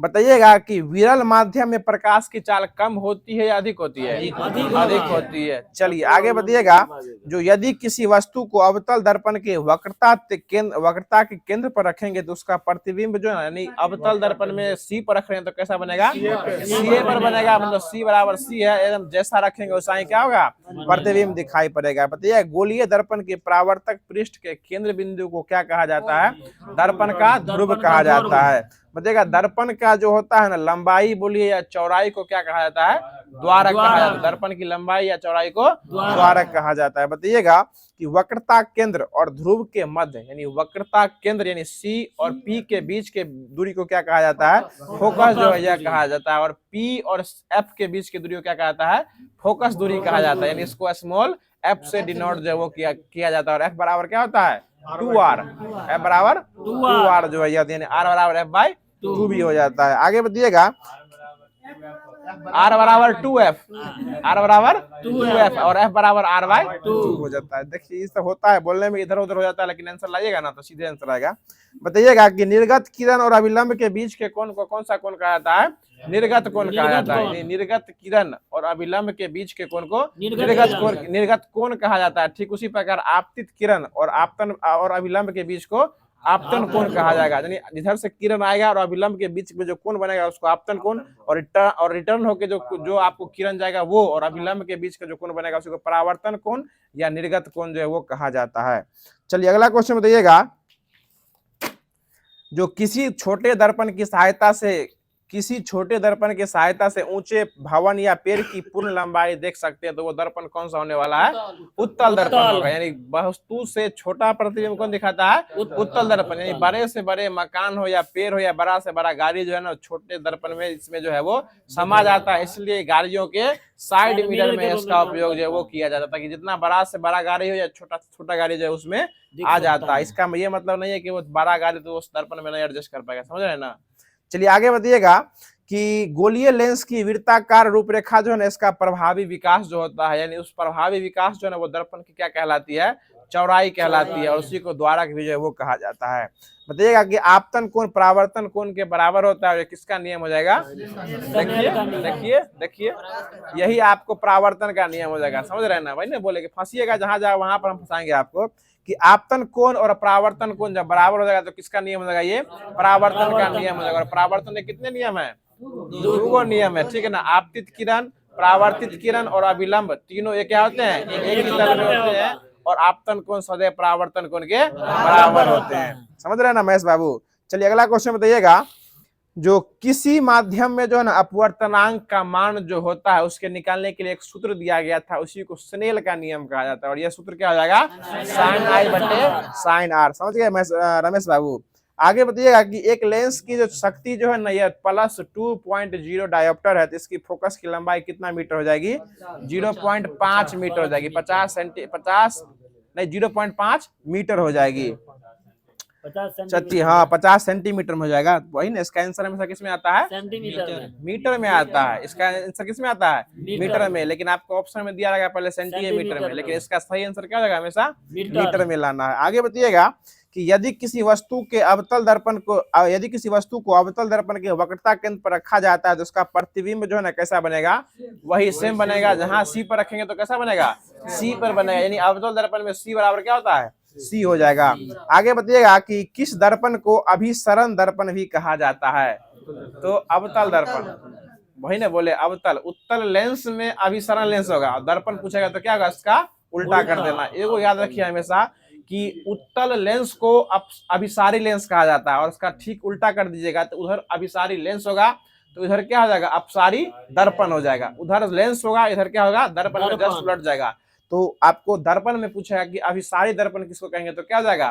बताइएगा कि विरल माध्यम में प्रकाश की चाल कम होती है या अधिक होती है? अधिक होती है। चलिए आगे बताइएगा, जो यदि किसी वस्तु को अवतल दर्पण के वक्रता के केंद्र पर रखेंगे तो उसका प्रतिबिंब जो है, यानी अवतल दर्पण में C पर रख रहे हैं तो कैसा बनेगा? CA पर बनेगा। मतलब C बराबर C है, एकदम जैसा रखेंगे वैसा ही क्या होगा? प्रतिबिंब दिखाई पड़ेगा। बताइए गोलीय दर्पण के परावर्तक पृष्ठ के केंद्र बिंदु को क्या कहा जाता है? दर्पण का ध्रुव कहा जाता है। बताइएगा दर्पण का जो होता है ना लंबाई बोलिए या चौड़ाई को क्या कहा जाता है? द्वारक कहा जाता है। दर्पण की लंबाई या चौड़ाई को द्वारक कहा जाता है। बताइएगा कि वक्रता केंद्र और ध्रुव के मध्य, यानी वक्रता केंद्र यानी C और P के बीच के दूरी को क्या कहा जाता है? फोकस जो है यह कहा जाता है। और P और F के बीच की दूरी को क्या कहा जाता है? फोकस दूरी कहा जाता है। यानी इसको स्मॉल f से डिनोट जो है वो किया जाता है। और F बराबर क्या होता है? 2r। F बराबर 2r जो है यानी R बराबर F/2 भी हो जाता है। आगे बताइएगा R बराबर 2F, R बराबर 2F और F बराबर R/2 हो जाता है। देखिए इस होता है, बोलने में इधर उधर हो जाता है, लेकिन आंसर लाइएगा ना तो सीधे आंसर आएगा। बताइएगा कि निर्गत किरण और अभिलंब के बीच के कोण को कौन सा कोण कहा जाता है? निर्गत कोण कहा जाता है। निर्गत किरण और अभिलंब के बीच के कोण को निर्गत कोण कहा जाता है। ठीक उसी प्रकार आपतित किरण और आपतन और अभिलंब के बीच को आपतन कोण कहा जाएगा। यानी इधर से किरण आएगा और अभिलंब के बीच में जो कोण बनेगा उसको आपतन कोण, और रिटर्न होके जो आपको किरण जाएगा वो, और अभिलंब के बीच का जो कोण बनेगा उसको परावर्तन कोण या निर्गत कोण जो है वो कहा जाता है। चलिए अगला क्वेश्चन बताइएगा, जो किसी छोटे दर्पण की सहायता से ऊंचे भवन या पेड़ की पूर्ण लंबाई देख सकते हैं तो वो दर्पण कौन सा होने वाला है? उत्तल दर्पण होगा। यानी वस्तु से छोटा प्रतिबिंब कौन दिखाता है? उत्तल दर्पण। यानी बड़े से बड़े मकान हो या पेड़ हो या बड़ा से बड़ा गाड़ी जो है ना छोटे दर्पण में इसमें जो है वो समा जाता है। इसलिए गाड़ियों के साइड मिरर में इसका उपयोग जो है वो किया जाता है, ताकि जितना बड़ा से बड़ा गाड़ी हो या छोटा गाड़ी जो है उसमें आ जाता है। इसका ये मतलब नहीं है कि वो बड़ा गाड़ी तो उस दर्पण में नहीं एडजस्ट कर पाएगा, समझ रहे हैं ना। चलिए आगे बताइएगा कि गोलीय लेंस की वृत्ताकार रूपरेखा जो है ना इसका प्रभावी विकास जो होता है, यानी उस प्रभावी विकास जो है ना वो दर्पण की क्या कहलाती है? चौड़ाई कहलाती है। और उसी को द्वारक भी जो है वो कहा जाता है। बताइएगा कि आपतन कोण परावर्तन कोण के बराबर होता है, किसका नियम हो जाएगा? देखिए यही आपको परावर्तन का नियम हो जाएगा, समझ रहे हैं ना भाई। ना बोले कि फंसिएगा जहां जाए वहां पर हम फंसाएंगे आपको कि आपतन कोण और परावर्तन कोण जब बराबर हो जाएगा तो किसका नियम हो जाएगा? ये परावर्तन का नियम हो जाएगा। और परावर्तन के कितने नियम है? 2 नियम है, ठीक है ना। आपतित किरण, परावर्तित किरण और अभिलंब तीनों ये क्या होते हैं? एक ही तरह में होते हैं। और आपतन कोण सदैव परावर्तन कोण के बराबर होते हैं, समझ रहे हैं ना महेश बाबू। चलिए अगला क्वेश्चन बताइएगा, जो किसी माध्यम में जो है ना अपवर्तनांक का मान जो होता है उसके निकालने के लिए एक सूत्र दिया गया था, उसी को स्नेल का नियम कहा जाता है। और यह सूत्र क्या हो जाएगा? sin I/sin R। समझ गए रमेश बाबू। आगे बताइएगा कि एक लेंस की जो शक्ति जो है ना ये +2.0 डायोप्टर है, तो इसकी फोकस की लंबाई कितना मीटर हो जाएगी? 0.5 मीटर हो जाएगी। 0.5 मीटर हो जाएगी। हाँ 50 सेंटीमीटर में हो जाएगा। वही ना, इसका आंसर हमेशा किस में आता है? सेंटीमीटर में। मीटर में आता है। इसका आंसर किस में आता है? मीटर में। लेकिन आपको ऑप्शन में दिया रहेगा पहले सेंटीमीटर में, लेकिन इसका सही आंसर क्या होगा? हमेशा मीटर में लाना है। आगे बताइएगा कि यदि किसी वस्तु को अवतल दर्पण के वक्रता केंद्र पर रखा जाता है तो उसका प्रतिबिंब जो है ना कैसा बनेगा? वही सेम बनेगा। जहां सी पर रखेंगे तो कैसा बनेगा? सी पर बनेगा। यानी अवतल दर्पण में सी बराबर क्या होता है? सी हो जाएगा। आगे बताइएगा कि किस दर्पण को अभिसरण दर्पण भी कहा जाता है? तो अवतल दर्पण, वही ना बोले अवतल। उत्तल लेंस में अभिसरण लेंस होगा, दर्पण पूछेगा तो क्या होगा? इसका उल्टा कर देना। एगो याद रखिए हमेशा कि उत्तल लेंस को अभिसारी लेंस कहा जाता है, और उसका ठीक उल्टा कर दीजिएगा तो उधर अभिसारी लेंस होगा तो इधर क्या हो जाएगा? अपसारी दर्पण हो जाएगा। उधर लेंस होगा, इधर क्या होगा? दर्पण में जस्ट उलट जाएगा। तो आपको दर्पण में पूछेगा कि अभिसारी दर्पण किसको कहेंगे तो क्या हो जाएगा?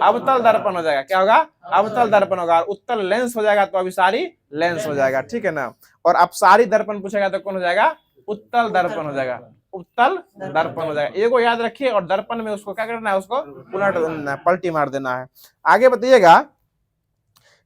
अवतल दर्पण हो जाएगा। क्या होगा? अवतल दर्पण होगा। उत्तल लेंस हो जाएगा तो अभिसारी लेंस हो जाएगा, ठीक है ना। और अपसारी दर्पण पूछेगा तो कौन हो जाएगा? उत्तल दर्पण हो जाएगा। उत्तल दर्पण हो जाएगा। एगो याद रखिए, और दर्पण में उसको क्या करना है? उसको उलट पलटी मार देना है। आगे बताइएगा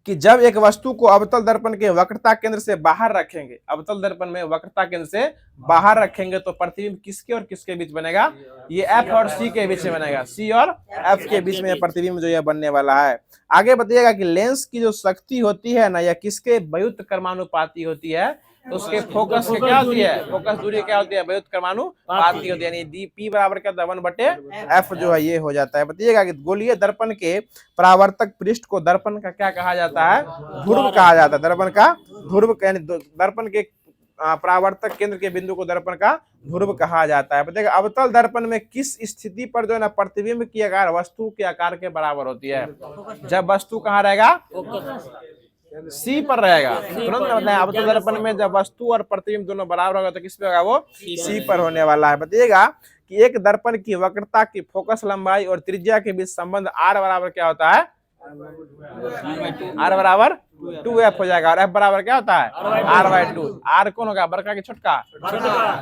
कि जब एक वस्तु को अवतल दर्पण के वक्रता केंद्र से बाहर रखेंगे, अवतल दर्पण में वक्रता केंद्र से बाहर रखेंगे तो प्रतिबिंब किसके और किसके बीच बनेगा? ये एफ और सी के बीच में बनेगा। सी और एफ के बीच में प्रतिबिंब जो है बनने वाला है। आगे बताइएगा कि लेंस की जो शक्ति होती है ना, यह किसके व्युत्क्रमानुपाती कर्मानुपाती होती है? तो उसके फोकस के क्या होती है? फोकस दूरी क्या होती है? व्युत्क्रमानुपाती कर्मानुपाती होती है। यानी डी पी बराबर क्या होता है? 1/f जो है ये हो जाता है। बताइएगा कि गोलीय दर्पण के परावर्तक पृष्ठ को दर्पण का क्या कहा जाता है? ध्रुव कहा जाता है। दर्पण का ध्रुव, यानी दर्पण के परावर्तक केंद्र के बिंदु को दर्पण का ध्रुव कहा जाता है। बताइएगा अवतल दर्पण में किस स्थिति पर जो है ना प्रतिबिंब की आकार वस्तु के आकार के बराबर होती है? जब वस्तु कहाँ रहेगा? सी पर रहेगा। तुरंत बताया अवतल दर्पण में जब वस्तु और प्रतिबिंब दोनों बराबर होगा तो किस पे होगा? वो सी पर होने वाला है। बताइएगा कि एक दर्पण की वक्रता की फोकस लंबाई और त्रिज्या के बीच संबंध आर बराबर क्या होता है? आर बराबर 2f हो जाएगा। और एफ बराबर क्या होता है? r/2। आर कौन होगा? बड़का की छोटका?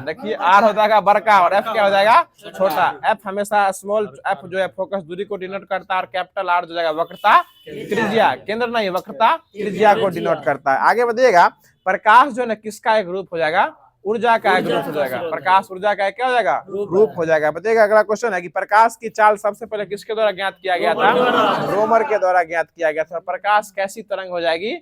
देखिए आर हो जाएगा बड़का और एफ क्या हो जाएगा? छोटा। एफ हमेशा स्मॉल एफ जो है फोकस दूरी को डिनोट करता है, और कैपिटल आर जो जाएगा वक्रता त्रिज्या, केंद्र नहीं वक्रता त्रिज्या को डिनोट करता है। आगे बढ़िएगा, प्रकाश जो है ना किसका एक रूप हो जाएगा? ऊर्जा का एक रूप हो जाएगा। प्रकाश ऊर्जा का क्या हो जाएगा? रूप हो जाएगा। बताइएगा अगला क्वेश्चन है कि प्रकाश की चाल सबसे पहले किसके द्वारा ज्ञात किया गया था? रोमर के द्वारा ज्ञात किया गया था। प्रकाश कैसी तरंग हो जाएगी?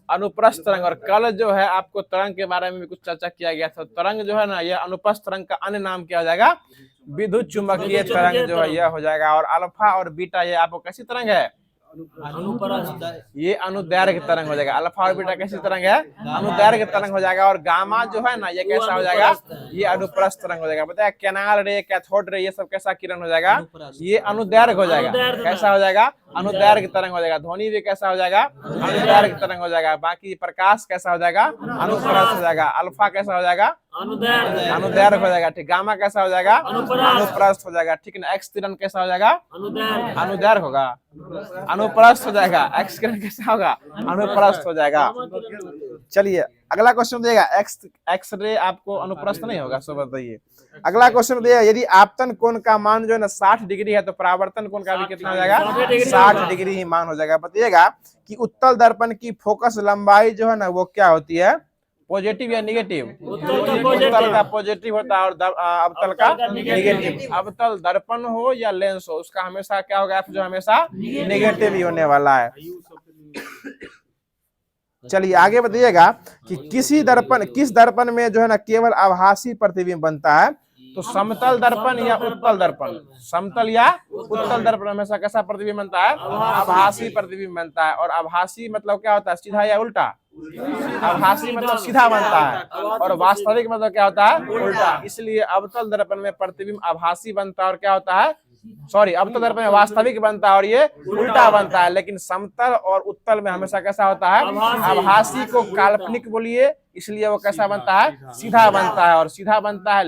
अनुप्रस्थ तरंग। और कल जो है आपको तरंग के बारे में भी कुछ चर्चा किया गया था। तरंग जो है ना, यह अनुप्रस्थ तरंग का अन्य नाम क्या हो जाएगा? विद्युत चुंबकीय तरंग जो है यह हो जाएगा। और अल्फा और बीटा ये आपको कैसी तरंग है? ये अनुदैर्घ्य तरंग हो जाएगा। अल्फा और बीटा कैसी तरंग है? अनुदैर्घ्य तरंग हो जाएगा। और गामा जो है ना, ये कैसा हो जाएगा? ये अनुप्रस्थ तरंग हो जाएगा। बताया कैनाल रे, कैथोड रे, ये सब कैसा किरण हो जाएगा? ये अनुदैर्घ्य हो जाएगा। कैसा हो जाएगा? अनुदैर्घ्य तरंग हो जाएगा। ध्वनि भी कैसा हो जाएगा? अनुदैर्घ्य तरंग हो जाएगा। बाकी प्रकाश कैसा हो जाएगा? अनुप्रस्थ हो जाएगा। अल्फा कैसा हो जाएगा? अनुदैर्घ्य हो जाएगा। ठीक। गामा कैसा हो जाएगा? अनुप्रस्थ हो जाएगा। ठीक ना। एक्स किरण कैसा हो जाएगा? अनुदैर्घ्य होगा। अनुप्रस्थ हो जाएगा। एक्स किरण कैसा होगा? अनुप्रस्थ हो जाएगा। चलिए अगला क्वेश्चन देगा। एक्स रे आपको अनुप्रस्थ नहीं होगा, सो बताइए। अगला क्वेश्चन देगा, यदि आपतन कोण का मान जो है ना 60 डिग्री है तो परावर्तन कोण का भी कितना हो जाएगा? 60 डिग्री ही मान हो जाएगा। बताइएगा कि उत्तल दर्पण की फोकस लंबाई जो है ना वो क्या होती है? पॉजिटिव या निगेटिव? उत्तल का पॉजिटिव होता है और अवतल का निगेटिव। अवतल दर्पण हो या लेंस हो, उसका हमेशा क्या होगा? एफ जो हमेशा निगेटिव ही होने वाला है। चलिए आगे बताइएगा कि किस दर्पण में जो है ना केवल आभासी प्रतिबिंब बनता है? तो समतल दर्पण या उत्तल दर्पण? समतल या उत्तल दर्पण हमेशा कैसा प्रतिबिंब बनता है? आभासी प्रतिबिंब बनता है। और आभासी मतलब क्या होता है? सीधा या उल्टा? आभासी मतलब सीधा बनता है, और वास्तविक मतलब क्या होता है? उल्टा। इसलिए अवतल दर्पण में प्रतिबिंब आभासी बनता है और क्या होता है? अवतल दर्पण में वास्तविक बनता है और ये उल्टा बनता है। लेकिन समतल और उत्तल में हमेशा कैसा होता है? आभासी को काल्पनिक बोलिए, इसलिए वो कैसा बनता है? सीधा बनता है। और सीधा बनता है,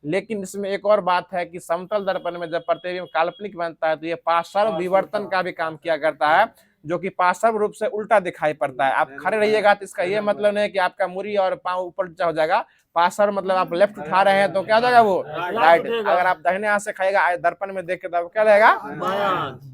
लेकिन इसमें एक और बात है कि समतल दर्पण में जब प्रतिबिंब काल्पनिक बनता है तो ये पार्श्व विवर्तन का भी काम किया करता है। जो कि पार्श्व रूप से उल्टा दिखाई पड़ता है। आप खड़े रहिएगा तो इसका ये मतलब नहीं है कि आपका मुड़ी और पाँव ऊपर नीचे हो जाएगा। पार्श्व मतलब आप लेफ्ट उठा रहे हैं तो क्या हो जाएगा वो राइट। अगर आप दाहिने हाथ से खाएगा दर्पण में देख के तो क्या रहेगा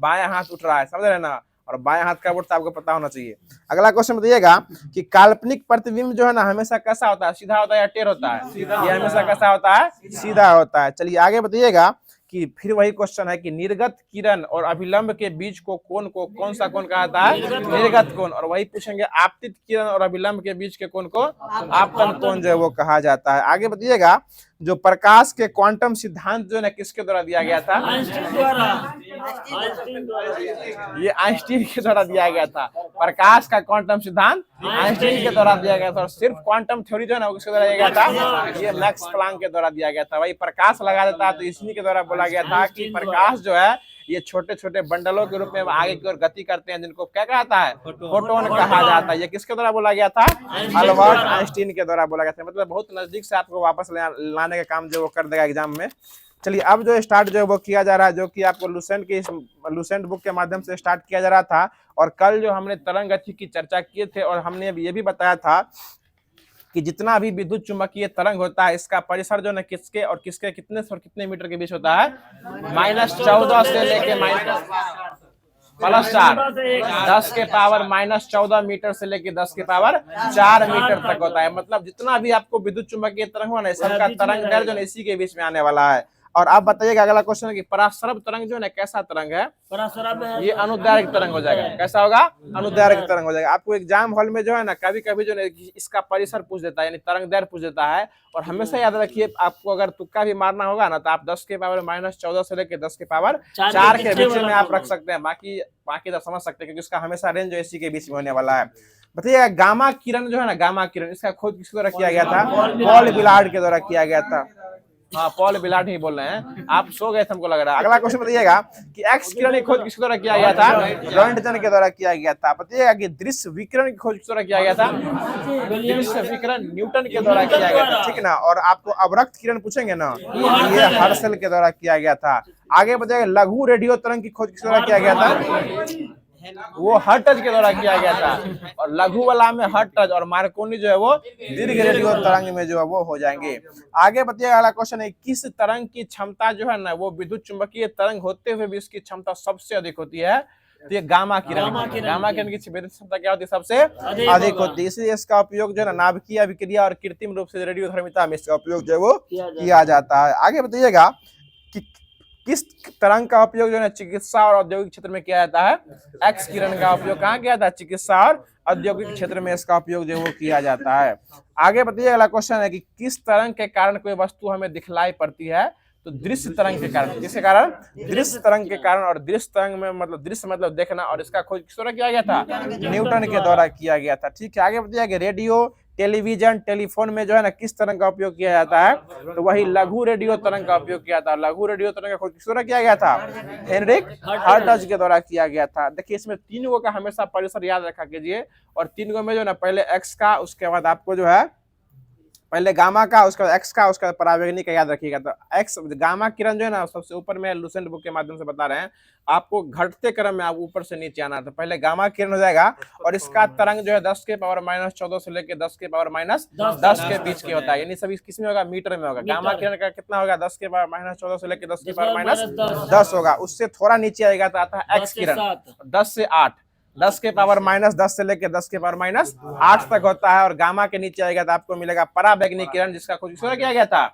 बायां हाथ उठ रहा है, समझ रहे ना। और बाएं हाथ का वोट आपको पता होना चाहिए। अगला क्वेश्चन बताइएगा कि काल्पनिक प्रतिबिंब जो है ना हमेशा कैसा होता है, सीधा होता है या टेढ़ होता है? ये हमेशा कैसा होता है, सीधा होता है। चलिए आगे बताइएगा कि फिर वही क्वेश्चन है कि निर्गत किरण और अभिलंब के बीच को कौन सा कोण कहा जाता है, निर्गत कोण। और वही पूछेंगे आपतित किरण और अभिलंब के बीच के कोण को आपतन कोण जो है वो कहा जाता है। आगे बताइएगा जो प्रकाश के क्वांटम सिद्धांत जो है किसके द्वारा दिया गया था? ये आइंस्टीन के द्वारा दिया गया था। प्रकाश का क्वांटम सिद्धांत आइंस्टीन के द्वारा दिया गया था। और सिर्फ क्वांटम थ्योरी जो है ना किसके द्वारा दिया गया था? ये मैक्स प्लांक के द्वारा दिया गया था। वही प्रकाश लगा देता है तो इसी के द्वारा बोला गया था कि प्रकाश जो है ये छोटे छोटे बंडलों के रूप में आगे की ओर गति करते हैं, जिनको क्या कहता है, फोटोन कहा जाता है। ये किसके द्वारा बोला गया था? अल्बर्ट आइंस्टीन के द्वारा बोला गया था। मतलब बहुत नजदीक से आपको वापस लाने का काम जो वो कर देगा एग्जाम में। चलिए अब जो स्टार्ट जो है वो किया जा रहा है, जो कि आपको लुसेंट बुक के माध्यम से स्टार्ट किया जा रहा था। और कल जो हमने तरंग गति की चर्चा किए थे और हमने ये भी बताया था कि जितना भी विद्युत चुंबकीय तरंग होता है इसका परिसर जो है किसके और किसके कितने मीटर के बीच होता है? -14 से लेके +4 10 के पावर -14 मीटर से लेके 10 के पावर 4 मीटर तक होता है। मतलब जितना भी आपको विद्युत चुंबकीय तरंग हो ना सबका तरंग दैर्घ्य जो है इसी के बीच में आने वाला है। और आप बताइएगा अगला क्वेश्चन है कि पराश्रव तरंग जो है ना कैसा तरंग है? ये अनुदैर्घ्य तरंग हो जाएगा। कैसा होगा? अनुदैर्घ्य तरंग हो जाएगा। आपको एग्जाम हॉल में जो है ना कभी कभी जो है इसका परिसर पूछ देता है, यानी तरंग दैर्घ्य पूछ देता है। और हमेशा याद रखिए आपको अगर तुक्का भी मारना होगा ना तो आप 10 के पावर -14 से लेकर 10 के पावर 4 के बीच में आप रख सकते हैं। बाकी तो समझ सकते हैं क्योंकि इसका हमेशा रेंज जो इसी के बीच में होने वाला है। बताइएगा गामा किरण जो है ना, गामा किरण इसका खोज किसके द्वारा किया गया था? पॉल विलार्ड के द्वारा किया गया था। हाँ पॉल विलार्ड ही बोल रहे हैं, आप सो गए थे हमको लग रहा है। अगला क्वेश्चन बताइएगा कि एक्स किरण की खोज किसके द्वारा किया गया था? रोंटगन के द्वारा किया गया था। बताइएगा कि दृश्य विकिरण की खोज किसके द्वारा किया गया था? दृश्य विकिरण न्यूटन के द्वारा किया गया था, ठीक ना। और आपको अवरक्त किरण पूछेंगे ना, ये हर्शल के द्वारा किया गया था। आगे बताइएगा लघु रेडियो तरंग की खोज किसके द्वारा किया गया था? वो हर्टज के द्वारा किया गया था। और लघु वाला में हर्टज और मार्कोनी जो है वो दीर्घ रेडियो तरंग में जो है वो हो जाएंगे। आगे बताइएगा अगला क्वेश्चन है किस तरंग की क्षमता जो है ना वो विद्युत चुंबकीय तरंग होते हुए भी इसकी क्षमता सबसे अधिक होती है? तो ये गामा किरण की विद्युत क्षमता क्या होती है? सबसे अधिक होती है। इसलिए इसका उपयोग जो है ना नाभिकीय अभिक्रिया और कृत्रिम रूप से रेडियोधर्मिता में इसका उपयोग जो है वो किया जाता है। आगे बताइएगा कि किस तरंग का उपयोग जो है चिकित्सा और औद्योगिक क्षेत्र में किया जाता है? एक्स किरण का उपयोग कहाँ किया जाता है? चिकित्सा और औद्योगिक क्षेत्र में इसका उपयोग जो है वो किया जाता है। आगे बताइए अगला क्वेश्चन है कि किस तरंग के कारण कोई वस्तु हमें दिखलाई पड़ती है? तो दृश्य तरंग के कारण। किसके कारण? दृश्य तरंग के कारण। और दृश्य तरंग में मतलब दृश्य मतलब देखना, और इसका खोज किस द्वारा किया गया था? न्यूटन के द्वारा किया गया था, ठीक है। आगे बताइए रेडियो टेलीविजन टेलीफोन में जो है ना किस तरंग का उपयोग किया जाता है? तो वही लघु रेडियो तरंग का उपयोग किया था। लघु रेडियो तरंग का खोज किस द्वारा किया गया था? हेनरिक हर्टज के द्वारा किया गया था। देखिए इसमें 3 गो का हमेशा परिसर याद रखा कीजिए। और 3 गो में जो है ना पहले एक्स का, उसके बाद आपको जो है पहले गामा का, उसके बाद एक्स का, उसके बाद परावैंगनी का याद रखिएगा। तो एक्स गामा किरण जो है ना सबसे ऊपर में लुसेंट बुक के माध्यम से बता रहे हैं आपको घटते क्रम में आप ऊपर से नीचे आना। तो पहले गामा किरण हो जाएगा और इसका तरंग जो है 10 के पावर -14 से लेकर 10 के पावर -10 के बीच के होता है। यानी सभी किस में होगा? मीटर में होगा। गामा किरण का कितना होगा? 10 के पावर -14 से लेकर 10 के पावर -10 होगा। उससे थोड़ा नीचे आएगा तो आता है एक्स किरण 10 से 8, 10 के पावर -10 से लेकर 10 के पावर -8 तक होता है। और गामा के नीचे आएगा तो आपको मिलेगा परावैंगनिक किरण, जिसका खोज किस द्वारा किया गया था?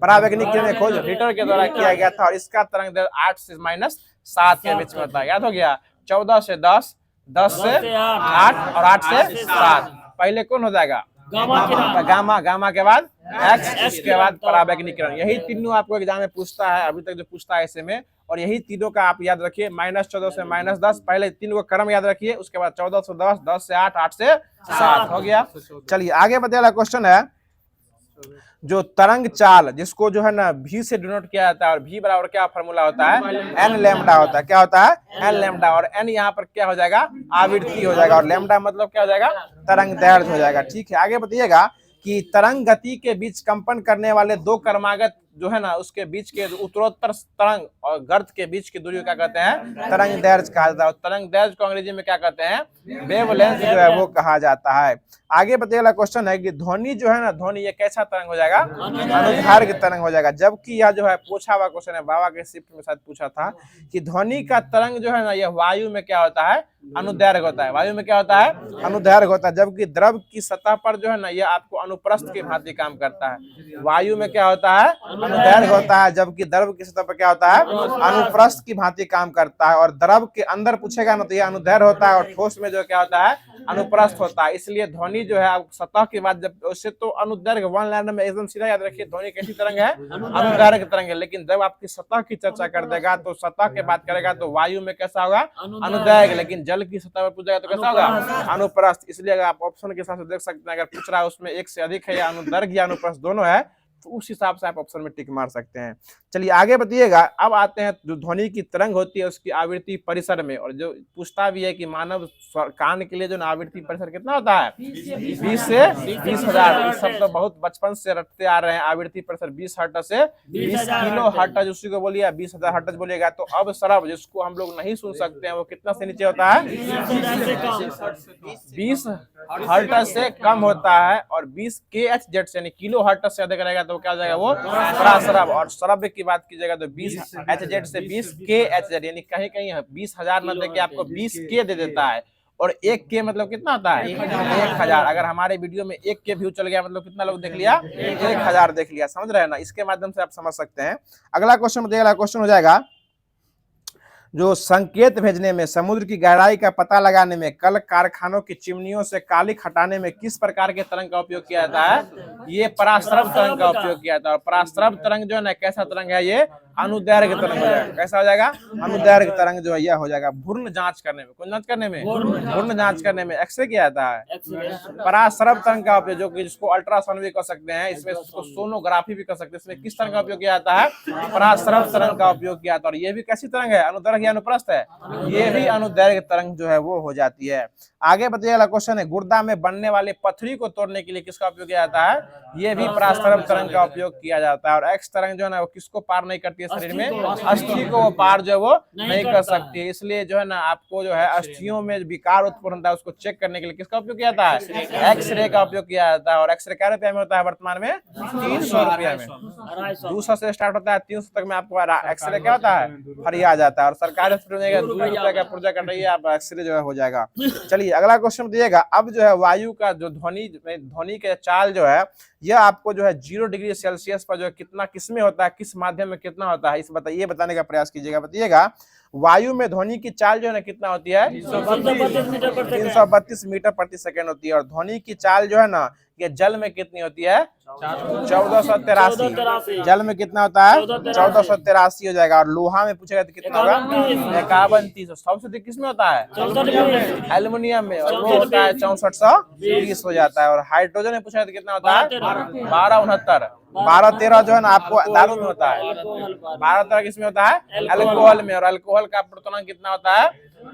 परावैंगनिक किरण खोज रिटर के द्वारा किया गया था। और इसका तरंग दैर्घ्य 8 से -7 के बीच में होता है। याद हो गया? 14 से 10, 10 से 8 और 8 से 7। पहले कौन हो जाएगा? गामा के बाद एक्स, उसके बाद परावैंगनिक किरण। यही तीनों आपको एग्जाम में पूछता है, अभी तक जो पूछता है ऐसे में। और यही तीनों का आप याद रखिए, -14 से -10, पहले 3 को क्रम याद रखिए, उसके बाद 14 से 10, 10 से 8, 8 से 7 हो गया। चलिए आगे बताइए क्वेश्चन है जो तरंग चाल, जिसको जो है ना v से डिनोट किया जाता है। और v बराबर क्या फॉर्मूला होता है? n लैम्डा होता है। क्या होता है? n lambda. और n यहाँ पर क्या हो जाएगा? आवृत्ति हो जाएगा। और लैम्डा मतलब क्या हो जाएगा? तरंग दैर्घ्य हो जाएगा, ठीक है। आगे बताइएगा कि तरंग गति के बीच कंपन करने वाले दो क्रमागत जो है ना उसके बीच के उत्तरोत्तर तरंग और गर्त के बीच की दूरी को क्या कहते हैं, तरंग दैर्ध्य कहा जाता है। तरंग दैर्ध्य को अंग्रेजी में क्या कहते हैं, वेवलेंथ जो है वो कहा जाता है। आगे बताइए क्वेश्चन है कि ध्वनि जो है ना, ध्वनि ये कैसा तरंग हो जाएगा, अनुदैर्घ्य तरंग हो जाएगा। जबकि यह जो है पूछा हुआ क्वेश्चन है, बाबा के शिफ्ट में शायद पूछा था कि ध्वनि का तरंग जो है ना यह वायु में क्या होता है, अनुदैर्घ्य होता है। वायु में क्या होता है, अनुदैर्घ्य होता है। जबकि द्रव की सतह पर जो है ना यह आपको अनुप्रस्थ की भांति काम करता है। वायु में क्या होता है, अनुदैर्घ्य होता है, जबकि द्रव की सतह पर क्या होता है, अनुप्रस्थ की भांति काम करता है। और द्रव के अंदर पूछेगा ना तो यह अनुदैर्घ्य होता है, और ठोस में जो क्या होता है, अनुप्रस्थ होता है। इसलिए ध्वनि जो है आप सतह की बात, जब उससे तो अनुदैर्घ्य वन लाइन में एकदम सीधा याद रखिए, ध्वनि कैसी तरंग है, अनुदैर्घ्य तरंग है। लेकिन जब आपकी सतह की चर्चा कर देगा तो सतह की बात करेगा तो वायु में कैसा होगा, अनुदैर्घ्य। लेकिन जल की सतह पर पूछेगा तो कैसा होगा, अनुप्रस्थ। इसलिए अगर आप ऑप्शन के हिसाब से देख सकते हैं, अगर पूछ रहा है उसमें एक से अधिक है या अनुदैर्घ्य या अनुप्रस्थ दोनों है, तो उस हिसाब से आप ऑप्शन में टिक मार सकते हैं। चलिए आगे बताइएगा। अब आते हैं जो ध्वनि की तरंग होती है उसकी आवृत्ति परिसर में, और जो पूछता भी है कि मानव कान के लिए जो आवृत्ति परिसर कितना होता है, 20 से 20,000। इस सब तो बहुत बचपन से रटते आ रहे हैं। आवृत्ति परिसर 20 हर्ट्ज से 20 किलो हर्ट्ज, उसी को बोलिए 20,000 हर्ट्ज बोलिएगा। तो अब सरब जिसको हम लोग नहीं सुन सकते हैं वो कितना से नीचे होता है, 20 हर्ट्ज से कम होता है। और 20 kHz यानी किलो हर्ट्ज से अधिक रहेगा तो क्या हो जाएगा, वो परासरब। और सरब की बात कीजिएगा तो 20 Hz से 20 kHz यानी कहीं कहीं 20,000 न देके आपको 20 K दे देता है। और 1 K मतलब कितना होता है, 1,000। अगर हमारे वीडियो में 1 K व्यू चल गया मतलब कितना लोग देख लिया, 1,000 देख लिया। समझ रहे हैं ना, इसके माध्यम से आप समझ सकते हैं। अगला क्वेश्चन बताइए। अगला क्वेश्चन हो जाएगा, जो संकेत भेजने में, समुद्र की गहराई का पता लगाने में, कल कारखानों की चिमनियों से कालिख हटाने में किस प्रकार के तरंग का उपयोग किया जाता है, ये पराश्रव तरंग का उपयोग किया जाता है। और पराश्रव तरंग जो है ना कैसा तरंग है, ये अनुदैर्घ्य तरंग हो जाएगा। कैसा हो जाएगा, अनुदैर्घ्य तरंग जो है यह हो जाएगा। भ्रूण जांच करने में, कौन जांच करने में, भ्रूण जांच करने में एक्सरे किया जाता है। पराश्रव तरंग का उपयोग, जो कि जिसको अल्ट्रासाउंड भी कर सकते हैं, इसमें इसको सोनोग्राफी भी कर सकते हैं। इसमें किस तरंग का उपयोग किया जाता है, पराश्रव तरंग का उपयोग किया जाता है। और ये भी कैसी तरंग है, अनुदैर्घ्य या अनुप्रस्थ है, ये भी अनुदैर्घ्य तरंग जो है वो हो जाती है। आगे बताइए। अगला क्वेश्चन है, गुर्दा में बनने वाले पथरी को तोड़ने के लिए किसका उपयोग किया जाता है, ये भी पराश्रव तरंग का उपयोग किया जाता है। और एक्स तरंग जो है ना वो किसको पार नहीं करती है, शरीर में अस्थि को वो पार जो है वो नहीं कर सकती है। इसलिए जो है ना आपको जो है अस्थियों में विकार उत्पन्न होता है उसको चेक करने के लिए किसका उपयोग किया जाता है, एक्सरे का उपयोग किया जाता है। और एक्सरे क्या रुपया में होता है वर्तमान में, 300 रुपया में। 200 से स्टार्ट होता है, 300 तक में आपको एक्सरे क्या होता है, फ्री आ जाता है। और सरकारी हॉस्पिटल में 2 रुपया का पुर्जा कट रही है, आप एक्सरे जो है हो जाएगा। चलिए अगला क्वेश्चन दिएगा। अब जो है वायु का जो ध्वनि के चाल जो है यह आपको जो है 0 डिग्री सेल्सियस पर जो है कितना किसमें होता है, किस माध्यम में कितना होता है, इस बताइए, बताने का प्रयास कीजिएगा। बताइएगा वायु में ध्वनि की चाल जो है ना कितना होती है, 332 मीटर प्रति सेकंड होती है। और ध्वनि की चाल जो है ना ये जल में कितनी होती है, 1483। जल में कितना होता है, 1483 हो जाएगा। और लोहा में पूछेगा तो कितना होगा, 5130। सबसे अधिक किसमें होता है, एल्युमिनियम में, और वो होता है 6420 हो जाता है। और हाइड्रोजन में पूछेगा तो कितना होता है, 1269। 1213 जो है ना आपको दारू में होता है, 1213 किसमें होता है, अल्कोहल में। और अल्कोहल का प्रोटोन कितना होता है,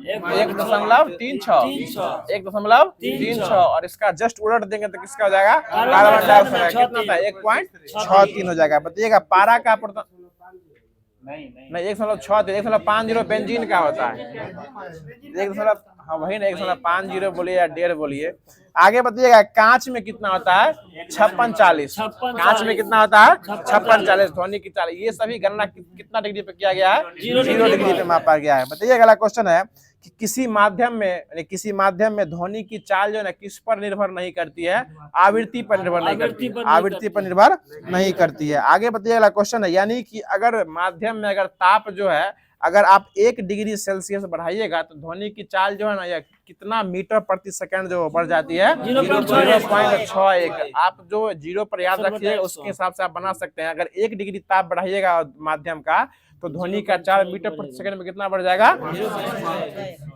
1.36। और इसका जस्ट उलट देंगे तो किसका हो जाएगा, कार्बन डाइऑक्साइड। कितना होता है, 1.63 हो जाएगा। बताइएगा पारा का प्रोटोन नहीं 1.63, 1.50 बेंजीन का होता है। 1, हाँ वही ना, 1.50 बोलिए या 1.5 बोलिए। आगे बताइएगा कांच में कितना होता है, 5640। कांच में कितना होता है, 5640 ध्वनि की चाल। ये सभी गणना कितना डिग्री पे किया गया है, 0 डिग्री पे मापा गया है। बताइए अगला क्वेश्चन है कि किसी माध्यम में ध्वनि की चाल जो है ना किस पर निर्भर नहीं करती है, आवृत्ति पर निर्भर नहीं करती है, आवृत्ति पर निर्भर नहीं करती है। आगे बताइए अगला क्वेश्चन है, यानी कि अगर माध्यम में अगर ताप जो है अगर आप 1 डिग्री सेल्सियस बढ़ाइएगा तो ध्वनि की चाल जो है ना यह कितना मीटर प्रति सेकंड जो बढ़ जाती है, 0.61। आप जो 0 पर याद रखिए उसके हिसाब से आप बना सकते हैं। अगर 1 डिग्री ताप बढ़ाइएगा माध्यम का तो ध्वनि का चाल मीटर प्रति सेकंड में कितना बढ़ जाएगा,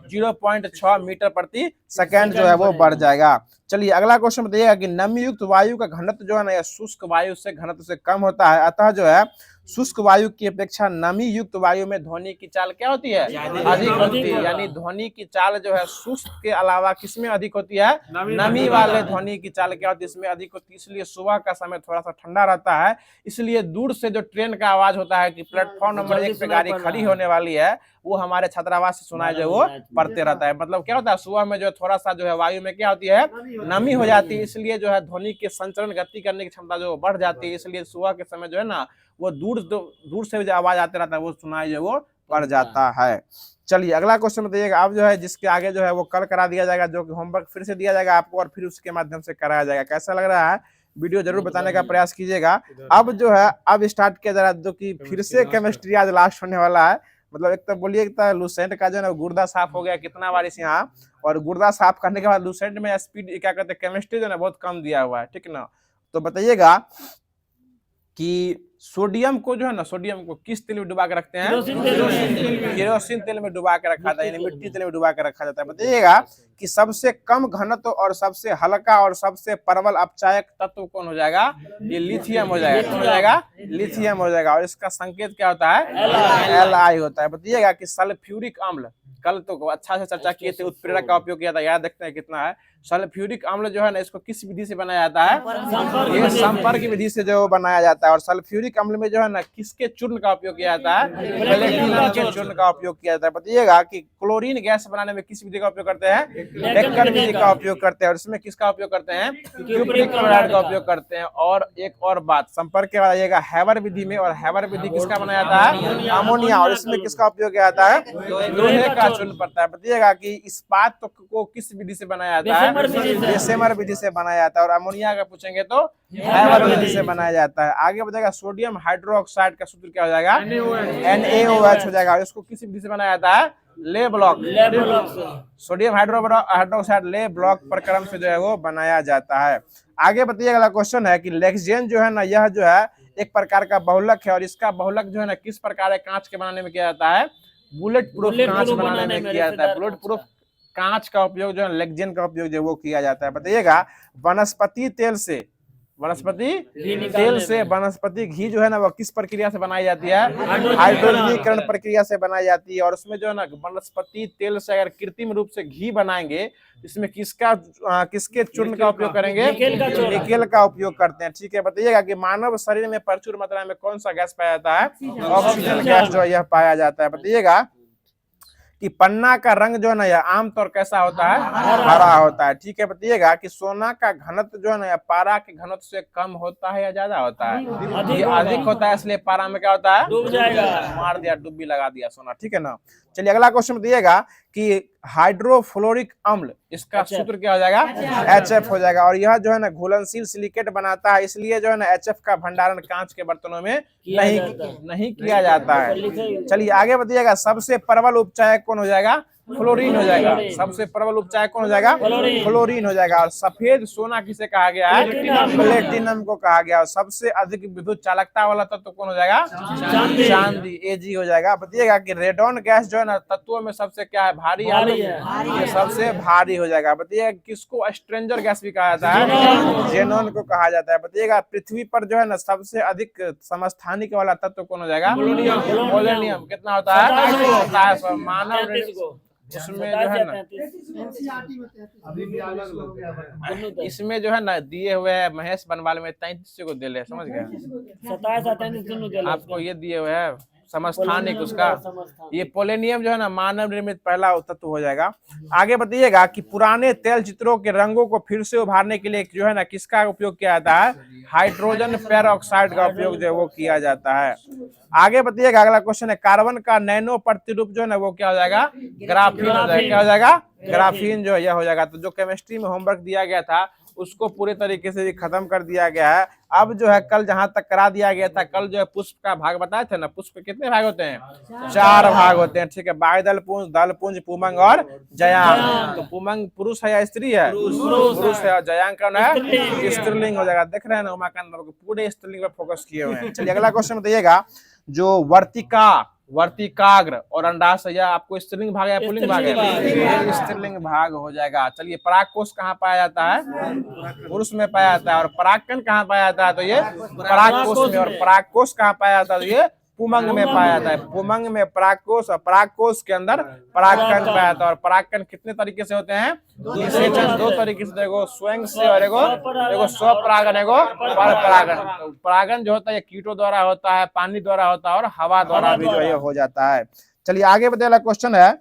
0.6 मीटर प्रति सेकंड जो है वो बढ़ जाएगा। चलिए अगला क्वेश्चन बताइएगा कि नमी युक्त वायु का घनत्व जो है ना यह शुष्क वायु से घनत्व से कम होता है, अतः जो है शुष्क वायु की अपेक्षा नमी युक्त वायु में ध्वनि की चाल क्या होती है? अधिक होती है। यानी ध्वनि की चाल जो है शुष्क के अलावा किसमें अधिक होती है? नमी वाले ध्वनि की चाल क्या होती है? इसमें अधिक होती है। इसलिए सुबह का समय थोड़ा सा ठंडा रहता है, इसलिए दूर से जो ट्रेन का आवाज होता है कि प्लेटफॉर्म नंबर 1 पे गाड़ी खड़ी होने वाली है, वो हमारे छात्रावास से सुनाई जो वो पड़ते रहता है। मतलब क्या होता है, सुबह में जो थोड़ा सा जो है वायु में क्या होती है? नमी हो जाती है, इसलिए जो है ध्वनि के संचरण गति करने की क्षमता जो बढ़ जाती है, इसलिए सुबह के समय जो है ना वो दूर से जो आवाज आते रहता है वो सुनाई जो वो पड़ जाता है। चलिए अगला क्वेश्चन बताइएगा। अब जो है जिसके आगे जो है वो कल करा दिया जाएगा, जो कि होमवर्क फिर से दिया जाएगा आपको और फिर उसके माध्यम से कराया जाएगा। कैसा लग रहा है वीडियो जरूर बताने का प्रयास कीजिएगा। अब जो है अब स्टार्ट किया जा रहा है, जो कि फिर से केमिस्ट्री आज लास्ट होने वाला है। मतलब एक तो बोलिए लूसेंट का जो है गुर्दा साफ हो गया कितना बार इस यहाँ, और गुर्दा साफ करने के बाद लूसेंट में स्पीड क्या कहते हैं केमिस्ट्री जो है बहुत कम दिया हुआ है, ठीक ना। तो बताइएगा कि सोडियम को जो है ना, सोडियम को किस तेल में डुबा के रखते हैं? केरोसिन तेल में डुबा के रखा जाता है, यानी मिट्टी तेल में डुबा के रखा जाता है। बताइएगा कि सबसे कम घनत्व और सबसे हल्का और सबसे प्रबल अपचायक तत्व कौन हो जाएगा? ये लिथियम हो जाएगा। कौन हो जाएगा? लिथियम हो जाएगा। और इसका संकेत क्या होता है? Li होता है। बताइएगा कि सल्फ्यूरिक अम्ल, कल तो अच्छा से चर्चा किए थे, उत्प्रेरक का उपयोग किया था, याद देखते हैं कितना है। सल्फ्यूरिक अम्ल जो है ना इसको किस विधि से बनाया जाता है? ये संपर्क विधि से जो बनाया जाता है। और सल्फ्यूरिक अम्ल में जो है ना किसके चूर्ण का उपयोग किया जाता है? प्लेटिनम के चूर्ण का उपयोग किया जाता है। बताइएगा कि क्लोरीन गैस बनाने में किस विधि का उपयोग करते हैं? डेक्कन विधि का उपयोग करते हैं। और इसमें किसका उपयोग करते हैं? क्यूप्रिक क्लोराइड का उपयोग करते हैं। और एक और बात, संपर्क के बाद आइएगा हैवर विधि में, और हैवर विधि किसका बनाया जाता है? अमोनिया। और इसमें किसका उपयोग किया जाता है? लोहे का चूर्ण पड़ता है। बताइएगा कि इस्पात को किस विधि से बनाया जाता है? बेसेमर विधि से बनाया जाता है। और अमोनिया का पूछेंगे तो हैवर विधि से बनाया जाता है। आगे बताएगा सोडियम हाइड्रोक्साइड का सूत्र क्या हो जाएगा? NaOH हो जाएगा। और इसको किस विधि से बनाया जाता है? ले ब्लॉक। सोडियम हाइड्रोक्साइड ले ब्लॉक प्रक्रम से जो है वो बनाया जाता है। आगे बताइए अगला क्वेश्चन है कि लेक्सेन जो है ना, यह जो है एक प्रकार का बहुलक है, और इसका बहुलक जो है ना किस प्रकार कांच के बनाने में किया जाता है? बुलेट प्रूफ कांच बनाने में किया जाता है। बुलेट प्रूफ कांच का उपयोग जो है लेक्सेन का उपयोग जो वो किया जाता है। बताइएगा वनस्पति तेल से वनस्पति घी जो है ना वो किस प्रक्रिया से बनाई जाती है? हाइड्रोजनीकरण प्रक्रिया से बनाई जाती है। और उसमें जो है ना वनस्पति तेल से अगर कृत्रिम रूप से घी बनाएंगे, इसमें किसके चूर्ण का उपयोग करेंगे? निकेल का उपयोग करते हैं। ठीक है। बताइएगा कि मानव शरीर में प्रचुर मात्रा में कौन सा गैस पाया जाता है? ऑक्सीजन गैस जो है यह पाया जाता है। बताइएगा कि पन्ना का रंग जो है ना यह आमतौर कैसा होता है? हरा होता है। ठीक है। बताइएगा कि सोना का घनत्व जो है ना पारा के घनत्व से कम होता है या ज्यादा होता है? ये अधिक होता है, इसलिए पारा में क्या होता है? डूब जाएगा। मार दिया, डुब्बी लगा दिया सोना। ठीक है ना। चलिए अगला क्वेश्चन बताइएगा कि हाइड्रोफ्लोरिक अम्ल, इसका सूत्र क्या हो जाएगा? HF हो जाएगा। और यह जो है ना घुलनशील सिलिकेट बनाता है, इसलिए जो है ना HF का भंडारण कांच के बर्तनों में नहीं किया जाता है। चलिए आगे बताइएगा सबसे प्रबल उपचायक कौन हो जाएगा? फ्लोरीन हो जाएगा। सबसे प्रबल उपचायक कौन हो जाएगा? फ्लोरीन हो जाएगा। और सफेद सोना किसे कहा गया है? प्लेटिनम को कहा गया। और सबसे अधिक विद्युत चालकता वाला तत्व कौन हो जाएगा? चांदी। Ag हो जाएगा। बताइएगा कि रेडॉन गैस जो है ना तत्वों में सबसे क्या है? भारी है। ये सबसे भारी हो जाएगा। बताइएगा किसको स्ट्रेंजर गैस भी कहा जाता है? जेनॉन को कहा जाता है। बताइएगा पृथ्वी पर जो है ना सबसे अधिक समस्थानिक वाला तत्व कौन हो जाएगा? पोलोनियम। कितना होता है? मानव उसमें जो है ना इसमें जो है ना दिए हुए है महेश बनवाल में 33 को दे ले, समझ गए? 27 आपको ये दिए हुए है समस्थानिक उसका। ये पोलोनियम जो है ना मानव निर्मित पहला तत्व हो जाएगा। आगे बताइएगा कि पुराने तेल चित्रों के रंगों को फिर से उभारने के लिए जो है ना किसका उपयोग किया जाता है? हाइड्रोजन पेरोक्साइड का उपयोग जो है वो किया जाता है। आगे बताइएगा अगला क्वेश्चन है कार्बन का नैनो प्रतिरूप जो है ना वो क्या हो जाएगा? ग्राफीन हो जाएगा। क्या हो जाएगा? ग्राफीन जो है यह हो जाएगा। तो जो केमिस्ट्री में होमवर्क दिया गया था उसको पूरे तरीके से खत्म कर दिया गया है। अब जो है कल जहां तक करा दिया गया था, कल जो है पुष्प का भाग बताए थे ना, पुष्प के कितने भाग होते हैं? 4 भाग होते हैं। ठीक है। बाह्यदल पुंज, दल पुंज, पुमंग और जयांग। तो पुमंग पुरुष है या स्त्री है? पुरुष है। और जयांग कौन है? स्त्रीलिंग हो जाएगा। देख रहे हैं ना उमाकांत बाबू पूरे स्त्रीलिंग पर फोकस किए हुए हैं। चलिए अगला क्वेश्चन बताइएगा जो वर्तिका वर्तिकाग्र और अंडाशय, यह आपको स्त्रीलिंग भाग या पुल्लिंग भाग है? ये स्त्रीलिंग भाग हो जाएगा। चलिए, परागकोश कहाँ पाया जाता है? पुरुष में पाया जाता है। और परागकण कहाँ पाया जाता है? तो ये परागकोश में। और परागकोश कहाँ पाया जाता है? तो ये पुमंग में पाया जाता है। पुमंग में परागकोश, और परागकोश के अंदर परागकण पाया जाता है। और परागकण कितने तरीके से होते हैं? निषेचन दो तरीके से, एगो स्वयं से और एगो स्वपरागन, एगो परपरागन। परागन जो होता है कीटों द्वारा होता है, पानी द्वारा होता है, और हवा द्वारा भी जो है हो जाता है। चलिए आगे बताइए, क्वेश्चन है,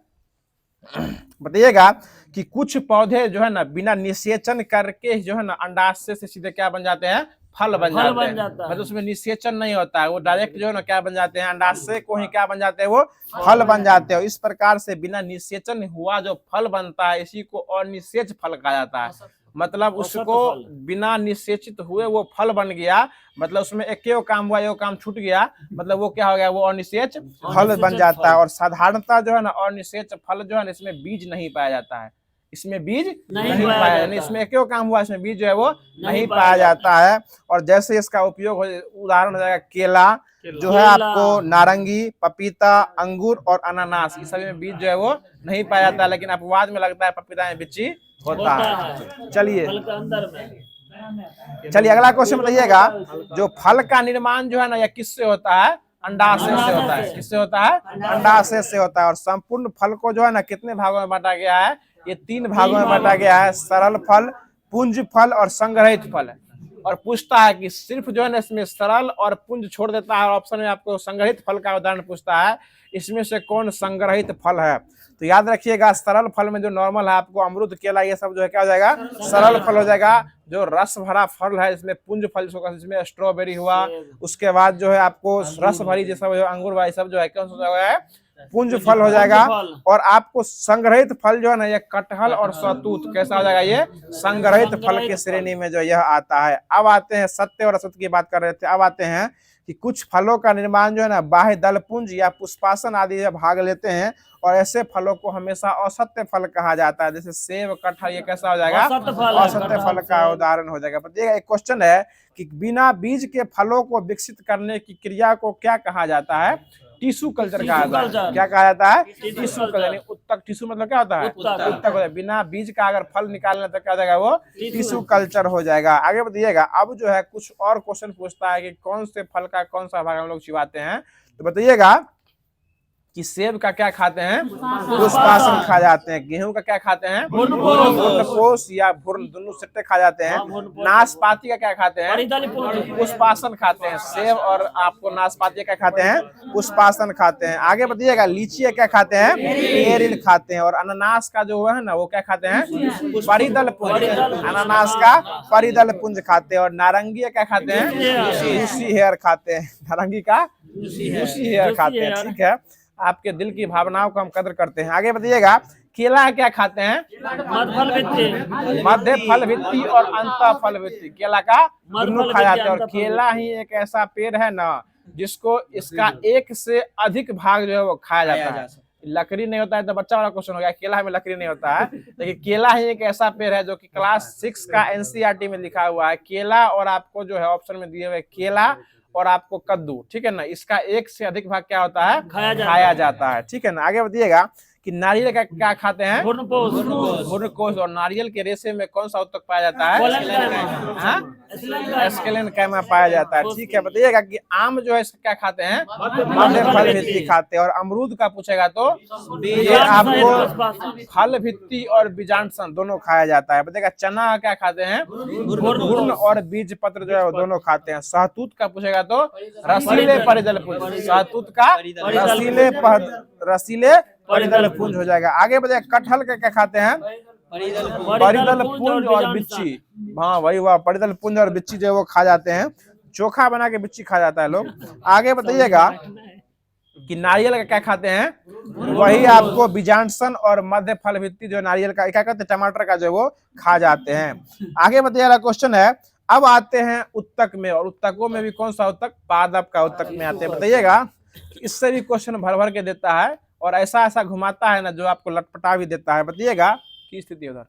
बताइएगा कि कुछ पौधे जो है ना बिना निषेचन करके जो है ना अंडाशय से सीधे क्या बन जाते हैं? फल बन जाते हैं। मतलब उसमें निषेचन नहीं होता है, वो डायरेक्ट जो है ना क्या बन जाते हैं? अंडाशय को ही क्या बन जाते हैं? वो फल बन जाते हैं। इस प्रकार से बिना निषेचन हुआ जो फल बनता है इसी को अनिषेच फल कहा जाता है। मतलब उसको बिना निषेचित हुए वो फल बन गया, मतलब उसमें एक काम हुआ, एक काम छूट गया, मतलब वो क्या हो गया? वो अनिषेच फल बन जाता है। और साधारणतः जो है ना अनिषेच फल जो है ना इसमें बीज नहीं पाया जाता है, इसमें बीज नहीं पाया जाता है। इसमें एक काम हुआ, इसमें बीज जो है वो नहीं पाया जाता है। और जैसे इसका उपयोग हो, उदाहरण हो जाएगा केला जो है आपको, नारंगी, पपीता, अंगूर और अनानास, इस सभी में बीज जो है वो नहीं पाया जाता है, लेकिन अपवाद में लगता है पपीता में बिच्ची होता है। चलिए अगला क्वेश्चन बताइएगा, जो फल का निर्माण जो है ना यह किससे होता है? अंडाशय से होता है। किससे होता है? अंडाशय से होता है। और संपूर्ण फल को जो है ना कितने भागों में बांटा गया है? ये 3 भागों में बांटा गया है, सरल फल, पुंज फल और संग्रहित फल। और पूछता है कि सिर्फ जो है ना इसमें सरल और पुंज छोड़ देता है, और ऑप्शन में आपको संग्रहित फल का उदाहरण पूछता है, इसमें से कौन संग्रहित फल है? तो याद रखिएगा, सरल फल में जो नॉर्मल है आपको अमरूद, केला, ये सब जो है क्या हो जाएगा? सरल फल हो जाएगा। जो रस भरा फल है इसमें पुंज फल, जिसमें स्ट्रॉबेरी हुआ, उसके बाद जो है आपको रस भरी जैसा अंगूर भाई सब जो है क्या हो जाएगा? पुंज फल हो जाएगा। और आपको संग्रहित फल जो है ना ये कटहल और सहतूत कैसा हो जाएगा? ये संग्रहित फल की श्रेणी में जो यह आता है। अब आते हैं, सत्य और असत्य की बात कर रहे थे, अब आते हैं कि कुछ फलों का निर्माण जो है ना बाह्य दलपुंज या पुष्पासन आदि भाग लेते हैं, और ऐसे फलों को हमेशा असत्य फल कहा जाता है। जैसे सेब, कटहल, ये कैसा हो जाएगा? असत्य फल का उदाहरण हो जाएगा। देखिए एक क्वेश्चन है कि बिना बीज के फलों को विकसित करने की क्रिया को क्या कहा जाता है? टिश्यू कल्चर कहा जाता है। क्या कहा जाता है? Tissue culture. उत्तक, टिश्यू मतलब क्या होता है? उत्तक। बिना बीज का अगर फल निकालना तो क्या हो जाएगा? वो टिश्यू कल्चर हो जाएगा। आगे बताइएगा, अब जो है कुछ और क्वेश्चन पूछता है कि कौन से फल का कौन सा भाग हम लोग चिबाते हैं? तो बताइएगा कि सेब का क्या खाते हैं? पुष्पासन खा जाते हैं। गेहूं का क्या खाते हैं? भूर्णपोष या भूर्ण, दोनों सिट्टे खा जाते हैं। नाशपाती का क्या खाते हैं? पुष्पासन खाते हैं। सेब और आपको नाशपाती क्या खाते हैं? पुष्पासन खाते हैं। आगे बताइएगा, लीची क्या खाते हैं? पेरिन खाते हैं। और अनानास का जो है ना वो क्या खाते हैं? परिदल पुंज। अनानास का परिदल पुंज खाते हैं। और नारंगी क्या खाते हैं? जूसी हेयर खाते हैं। नारंगी का जूसी हेयर खाते हैं। ठीक है, आपके दिल की भावनाओं को हम कदर करते हैं। आगे बताइएगा, केला क्या खाते हैं? मध्य फल भित्ति और अंत फल भित्ति। केला का दोनों खा जाते हैं। और केला ही एक ऐसा पेड़ है ना जिसको इसका एक से अधिक भाग जो है वो खाया जाता है। लकड़ी नहीं होता है तो बच्चा वाला क्वेश्चन हो गया, केला में लकड़ी नहीं होता है, लेकिन केला ही एक ऐसा पेड़ है जो कि क्लास 6 का एनसीईआरटी में लिखा हुआ है। केला और आपको जो है ऑप्शन में दिए हुए केला और आपको कद्दू, ठीक है ना, इसका एक से अधिक भाग क्या होता है? खाया जाता है। ठीक है ना। आगे बताइएगा कि नारियल का क्या खाते हैं? भूर्णकोश। और नारियल के रेशे में कौन सा उत्तक पाया जाता है? एस्केलेन कैमा पाया जाता है। ठीक है, बताइएगा कि आम जो है इसका क्या खाते हैं? मध्य फल भित्ति खाते हैं। और अमरूद का पूछेगा तो ये आपको फल भित्ति और बीजांडसन दोनों खाया जाता है। बताइएगा चना क्या खाते हैं? भूर्ण और बीज पत्र जो है वो दोनों खाते हैं। सहतूत का पूछेगा तो रसीले परिदल पुंज। सहतूत का रसीले परिदल पुंज हो जाएगा। आगे बताइए, कटहल का क्या खाते हैं? परिदल पुंज और बिच्ची। हाँ वही हुआ, परिदल पुंज और बिच्ची जो है वो खा जाते हैं। चोखा बना के बिच्ची खा जाता है लोग। आगे बताइएगा कि नारियल का क्या खाते हैं? वही आपको बीजांडसन और मध्य फल भित्ति जो नारियल का क्या कहते हैं? टमाटर का जो वो खा जाते हैं। आगे बताइएगा, क्वेश्चन है, अब आते हैं उत्तक में। और उत्तकों में भी कौन सा उत्तक? पादप का उत्तक में आते हैं। बताइएगा, इससे भी क्वेश्चन भर भर के देता है और ऐसा ऐसा घुमाता है ना जो आपको लटपटा भी देता है। बताइएगा की स्थिति उधर।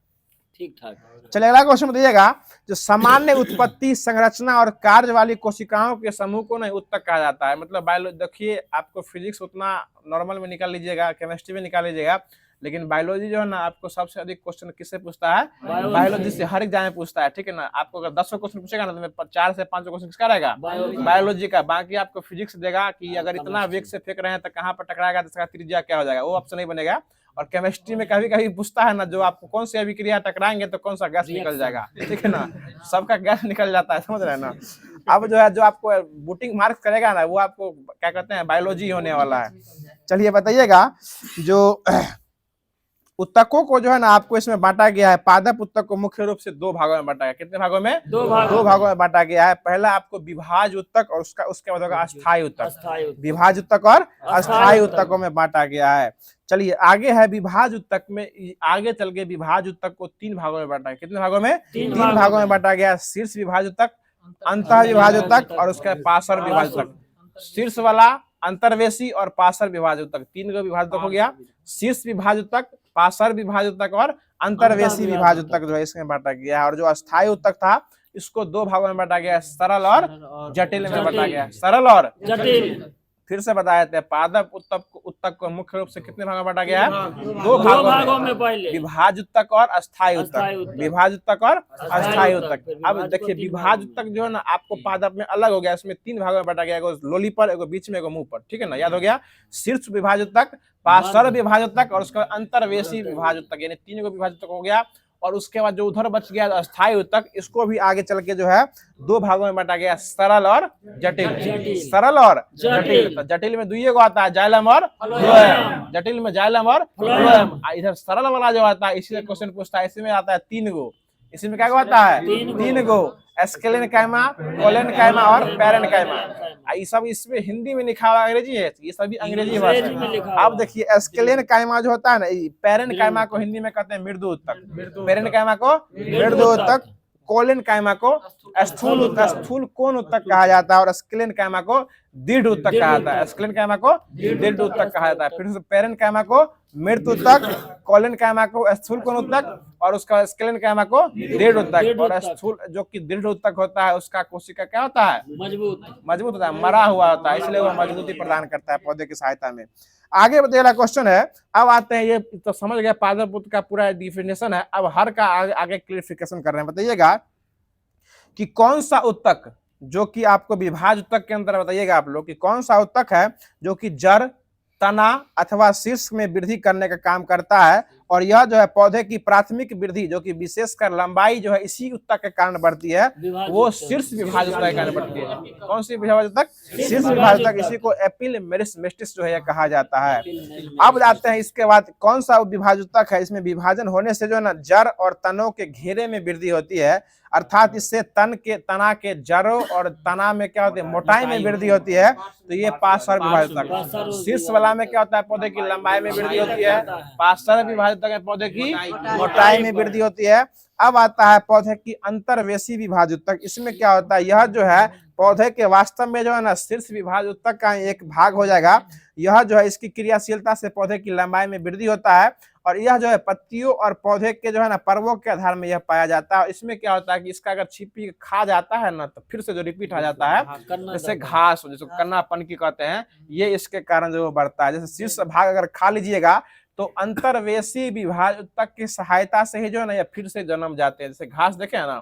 ठीक ठाक। चलिए अगला क्वेश्चन बताइएगा, जो सामान्य उत्पत्ति, संरचना और कार्य वाली कोशिकाओं के समूह को नहीं उत्तक कहा जाता है। मतलब बायोलॉजी देखिए, आपको फिजिक्स उतना नॉर्मल में निकाल लीजिएगा, केमिस्ट्री में निकाल लीजिएगा, लेकिन बायोलॉजी जो है ना आपको सबसे अधिक क्वेश्चन किससे पूछता है? बायोलॉजी से हर एग्जाम में पूछता है, ठीक है ना। आपको अगर 10 क्वेश्चन पूछेगा ना तो 4 से 5 क्वेश्चन किसका रहेगा? बायोलॉजी का। बाकी आपको फिजिक्स देगा कि अगर इतना वेग से फेंक रहे हैं तो कहाँ पर टकराएगा, तो इसका त्रिज्या क्या हो जाएगा, वो ऑप्शन नहीं बनेगा। और केमिस्ट्री में कभी कभी पूछता है ना, जो आपको कौन सी अभिक्रिया टकराएंगे तो कौन सा गैस निकल जाएगा, ठीक है ना। सबका गैस निकल जाता है, समझ रहे हैं ना। अब जो है जो आपको बूटिंग मार्क करेगा ना, वो आपको क्या कहते हैं, बायोलॉजी होने वाला है। चलिए बताइएगा, जो उत्तकों को जो है ना आपको इसमें बांटा गया है, पादप उत्तक को मुख्य रूप से 2 भागों में बांटा गया। कितने भागों में? 2 भागों में बांटा गया है। पहला आपको विभाज उत्तक और उसके बाद होगा अस्थायी उत्तक। विभाज उत्तक और अस्थायी उत्तकों में बांटा गया है। चलिए आगे है विभाज उत्तक में, आगे चल के विभाज उत्तक को 3 भागों में बांटा गया। कितने भागों में? 3 भागों में बांटा गया। शीर्ष विभाज उत्तक, अंतः विभाज उत्तक और उसका पार्श्व विभाज उत्तक। शीर्ष वाला, अंतर्वेशी और पार्श्व विभाज उत्तक, 3 गो विभाज उत्तक हो गया। शीर्ष विभाज उत्तक, पार्श्व विभाज उत्तक और अंतर्वेशी विभाज उत्तक जो है इसमें बांटा गया है। और जो अस्थायी उत्तक था इसको 2 भागों में बांटा गया है, सरल और जटिल में बांटा गया है। सरल और जटिल। फिर से बताया था, पादप उत्तक को मुख्य रूप से कितने भागों में बांटा गया है? 2 भागों में। पहले विभाज उत्तक और अस्थायी उत्तक, विभाज उत्तक और अस्थायी उत्तक। अब देखिए विभाज उत्तक जो है ना आपको पादप में अलग हो गया, इसमें 3 भागों में बांटा गया, एगो लोली पर, एगो बीच में, एगो मुंह पर, ठीक है ना, याद हो गया। शीर्ष विभाज उत्तक, पार्श्व विभाज उत्तक और उसका अंतर्वेशी विभाज उत्तक, यानी 3 गो विभाज उत्तक हो गया। और उसके बाद जो उधर बच गया अस्थायी उत्तक, इसको भी आगे चल के जो है 2 भागों में बांटा गया, सरल और जटिल। सरल और जटिल। तो जटिल में 2 गो आता है, जाइलम और फ्लोएम। जटिल में जाइलम और फ्लोएम। इधर सरल वाला जो आता है इसी क्वेश्चन पूछता है, इसमें आता है 3 गो। इसमें क्या आता है? 3 गो, एस्केलेनकाइमा, कोलेनकाइमा और पैरेनकाइमा। ये सब इसमें हिंदी में लिखा हुआ, अंग्रेजी है, ये सभी अंग्रेजी भाषा। अब देखिए एस्केलेनकाइमा जो होता है ना, पैरेनकाइमा को हिंदी में कहते हैं मृदु उत्तक, पैरेनकाइमा को मृदु उत्तक, कोलेनकाइमा को स्थूल कोण उत्तक कहा जाता है और एस्केलेनकाइमा को दीर्घ उत्तक कहा जाता है। एस्केलेनकाइमा को दीर्घ उत्तक कहा जाता है। फिर से पैरेनकाइमा को मृत उत्तक, कोलेनकाइमा को स्थूल कोण उत्तक और उसका एस्केलेनकाइमा को दीर्घ उत्तक। और स्थूल जो कि दीर्घ उत्तक होता है उसका कोशिका क्या होता है? मजबूत होता है, मरा हुआ होता है, इसलिए वो मजबूती प्रदान करता है पौधे की सहायता में। आगे बताइए क्वेश्चन है, अब आते हैं, ये तो समझ गया पादप उत्तक का पूरा डिफिनेशन है। अब हर का आगे क्लियरिफिकेशन कर रहे हैं। बताइएगा कि कौन सा उत्तक जो कि आपको विभाज उत्तक के अंदर, बताइएगा आप लोग कि कौन सा उत्तक है जो कि जड़, तना अथवा शीर्ष में वृद्धि करने का काम करता है। और यह जो है पौधे की प्राथमिक वृद्धि जो कि विशेषकर लंबाई जो है इसी उत्तक के कारण बढ़ती है, वो शीर्ष विभाज उत्तक के कारण बढ़ती है। कौन सी विभाज उत्तक? शीर्ष विभाज उत्तक। इसी को एपिल मेरिस्टेमिस जो है कहा जाता है। अब जाते हैं इसके बाद कौन सा विभाज उत्तक है, इसमें विभाजन होने से जो है ना जड़ और तनों के घेरे में वृद्धि होती है, अर्थात इससे तना के जड़ों और तना में क्या होती है, मोटाई में वृद्धि होती है। तो ये पार्श्व विभाज उत्तक। शीर्ष वाला में क्या होता है, पौधे की लंबाई में वृद्धि होती है। पार्श्व विभाज उत्तक में पौधे की मोटाई में वृद्धि होती है। अब आता है पौधे की अंतर्वेशी विभाज उत्तक। इसमें क्या होता है, यह जो है पौधे के वास्तव में जो है ना शीर्ष विभाज उत्तक का एक भाग हो जाएगा। यह जो है इसकी क्रियाशीलता से पौधे की लंबाई में वृद्धि होता है। और यह जो है पत्तियों और पौधे के जो है ना पर्वों के आधार में यह पाया जाता है। इसमें क्या होता है कि इसका अगर छिपी खा जाता है ना तो फिर से जो रिपीट आ जाता है, जैसे घास, जैसे कन्नापन की कहते हैं, ये इसके कारण जो बढ़ता है। जैसे शीर्ष भाग अगर खा लीजिएगा तो अंतर्वेशी विभाज उत्तक की सहायता से ही जो है ना ये फिर से जन्म जाते हैं। जैसे घास देखे है ना,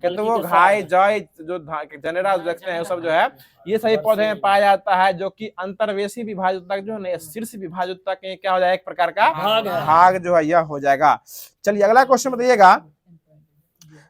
कहते वो घाय जय जो जनेरा देखते हैं वो सब जो है ये सभी पौधे में पाया जाता है, जो कि अंतर्वेशी विभाज उत्तक जो है शीर्ष विभाज उत्तक क्या हो जाएगा, एक प्रकार का भाग जो है यह हो जाएगा। चलिए अगला क्वेश्चन बताइएगा,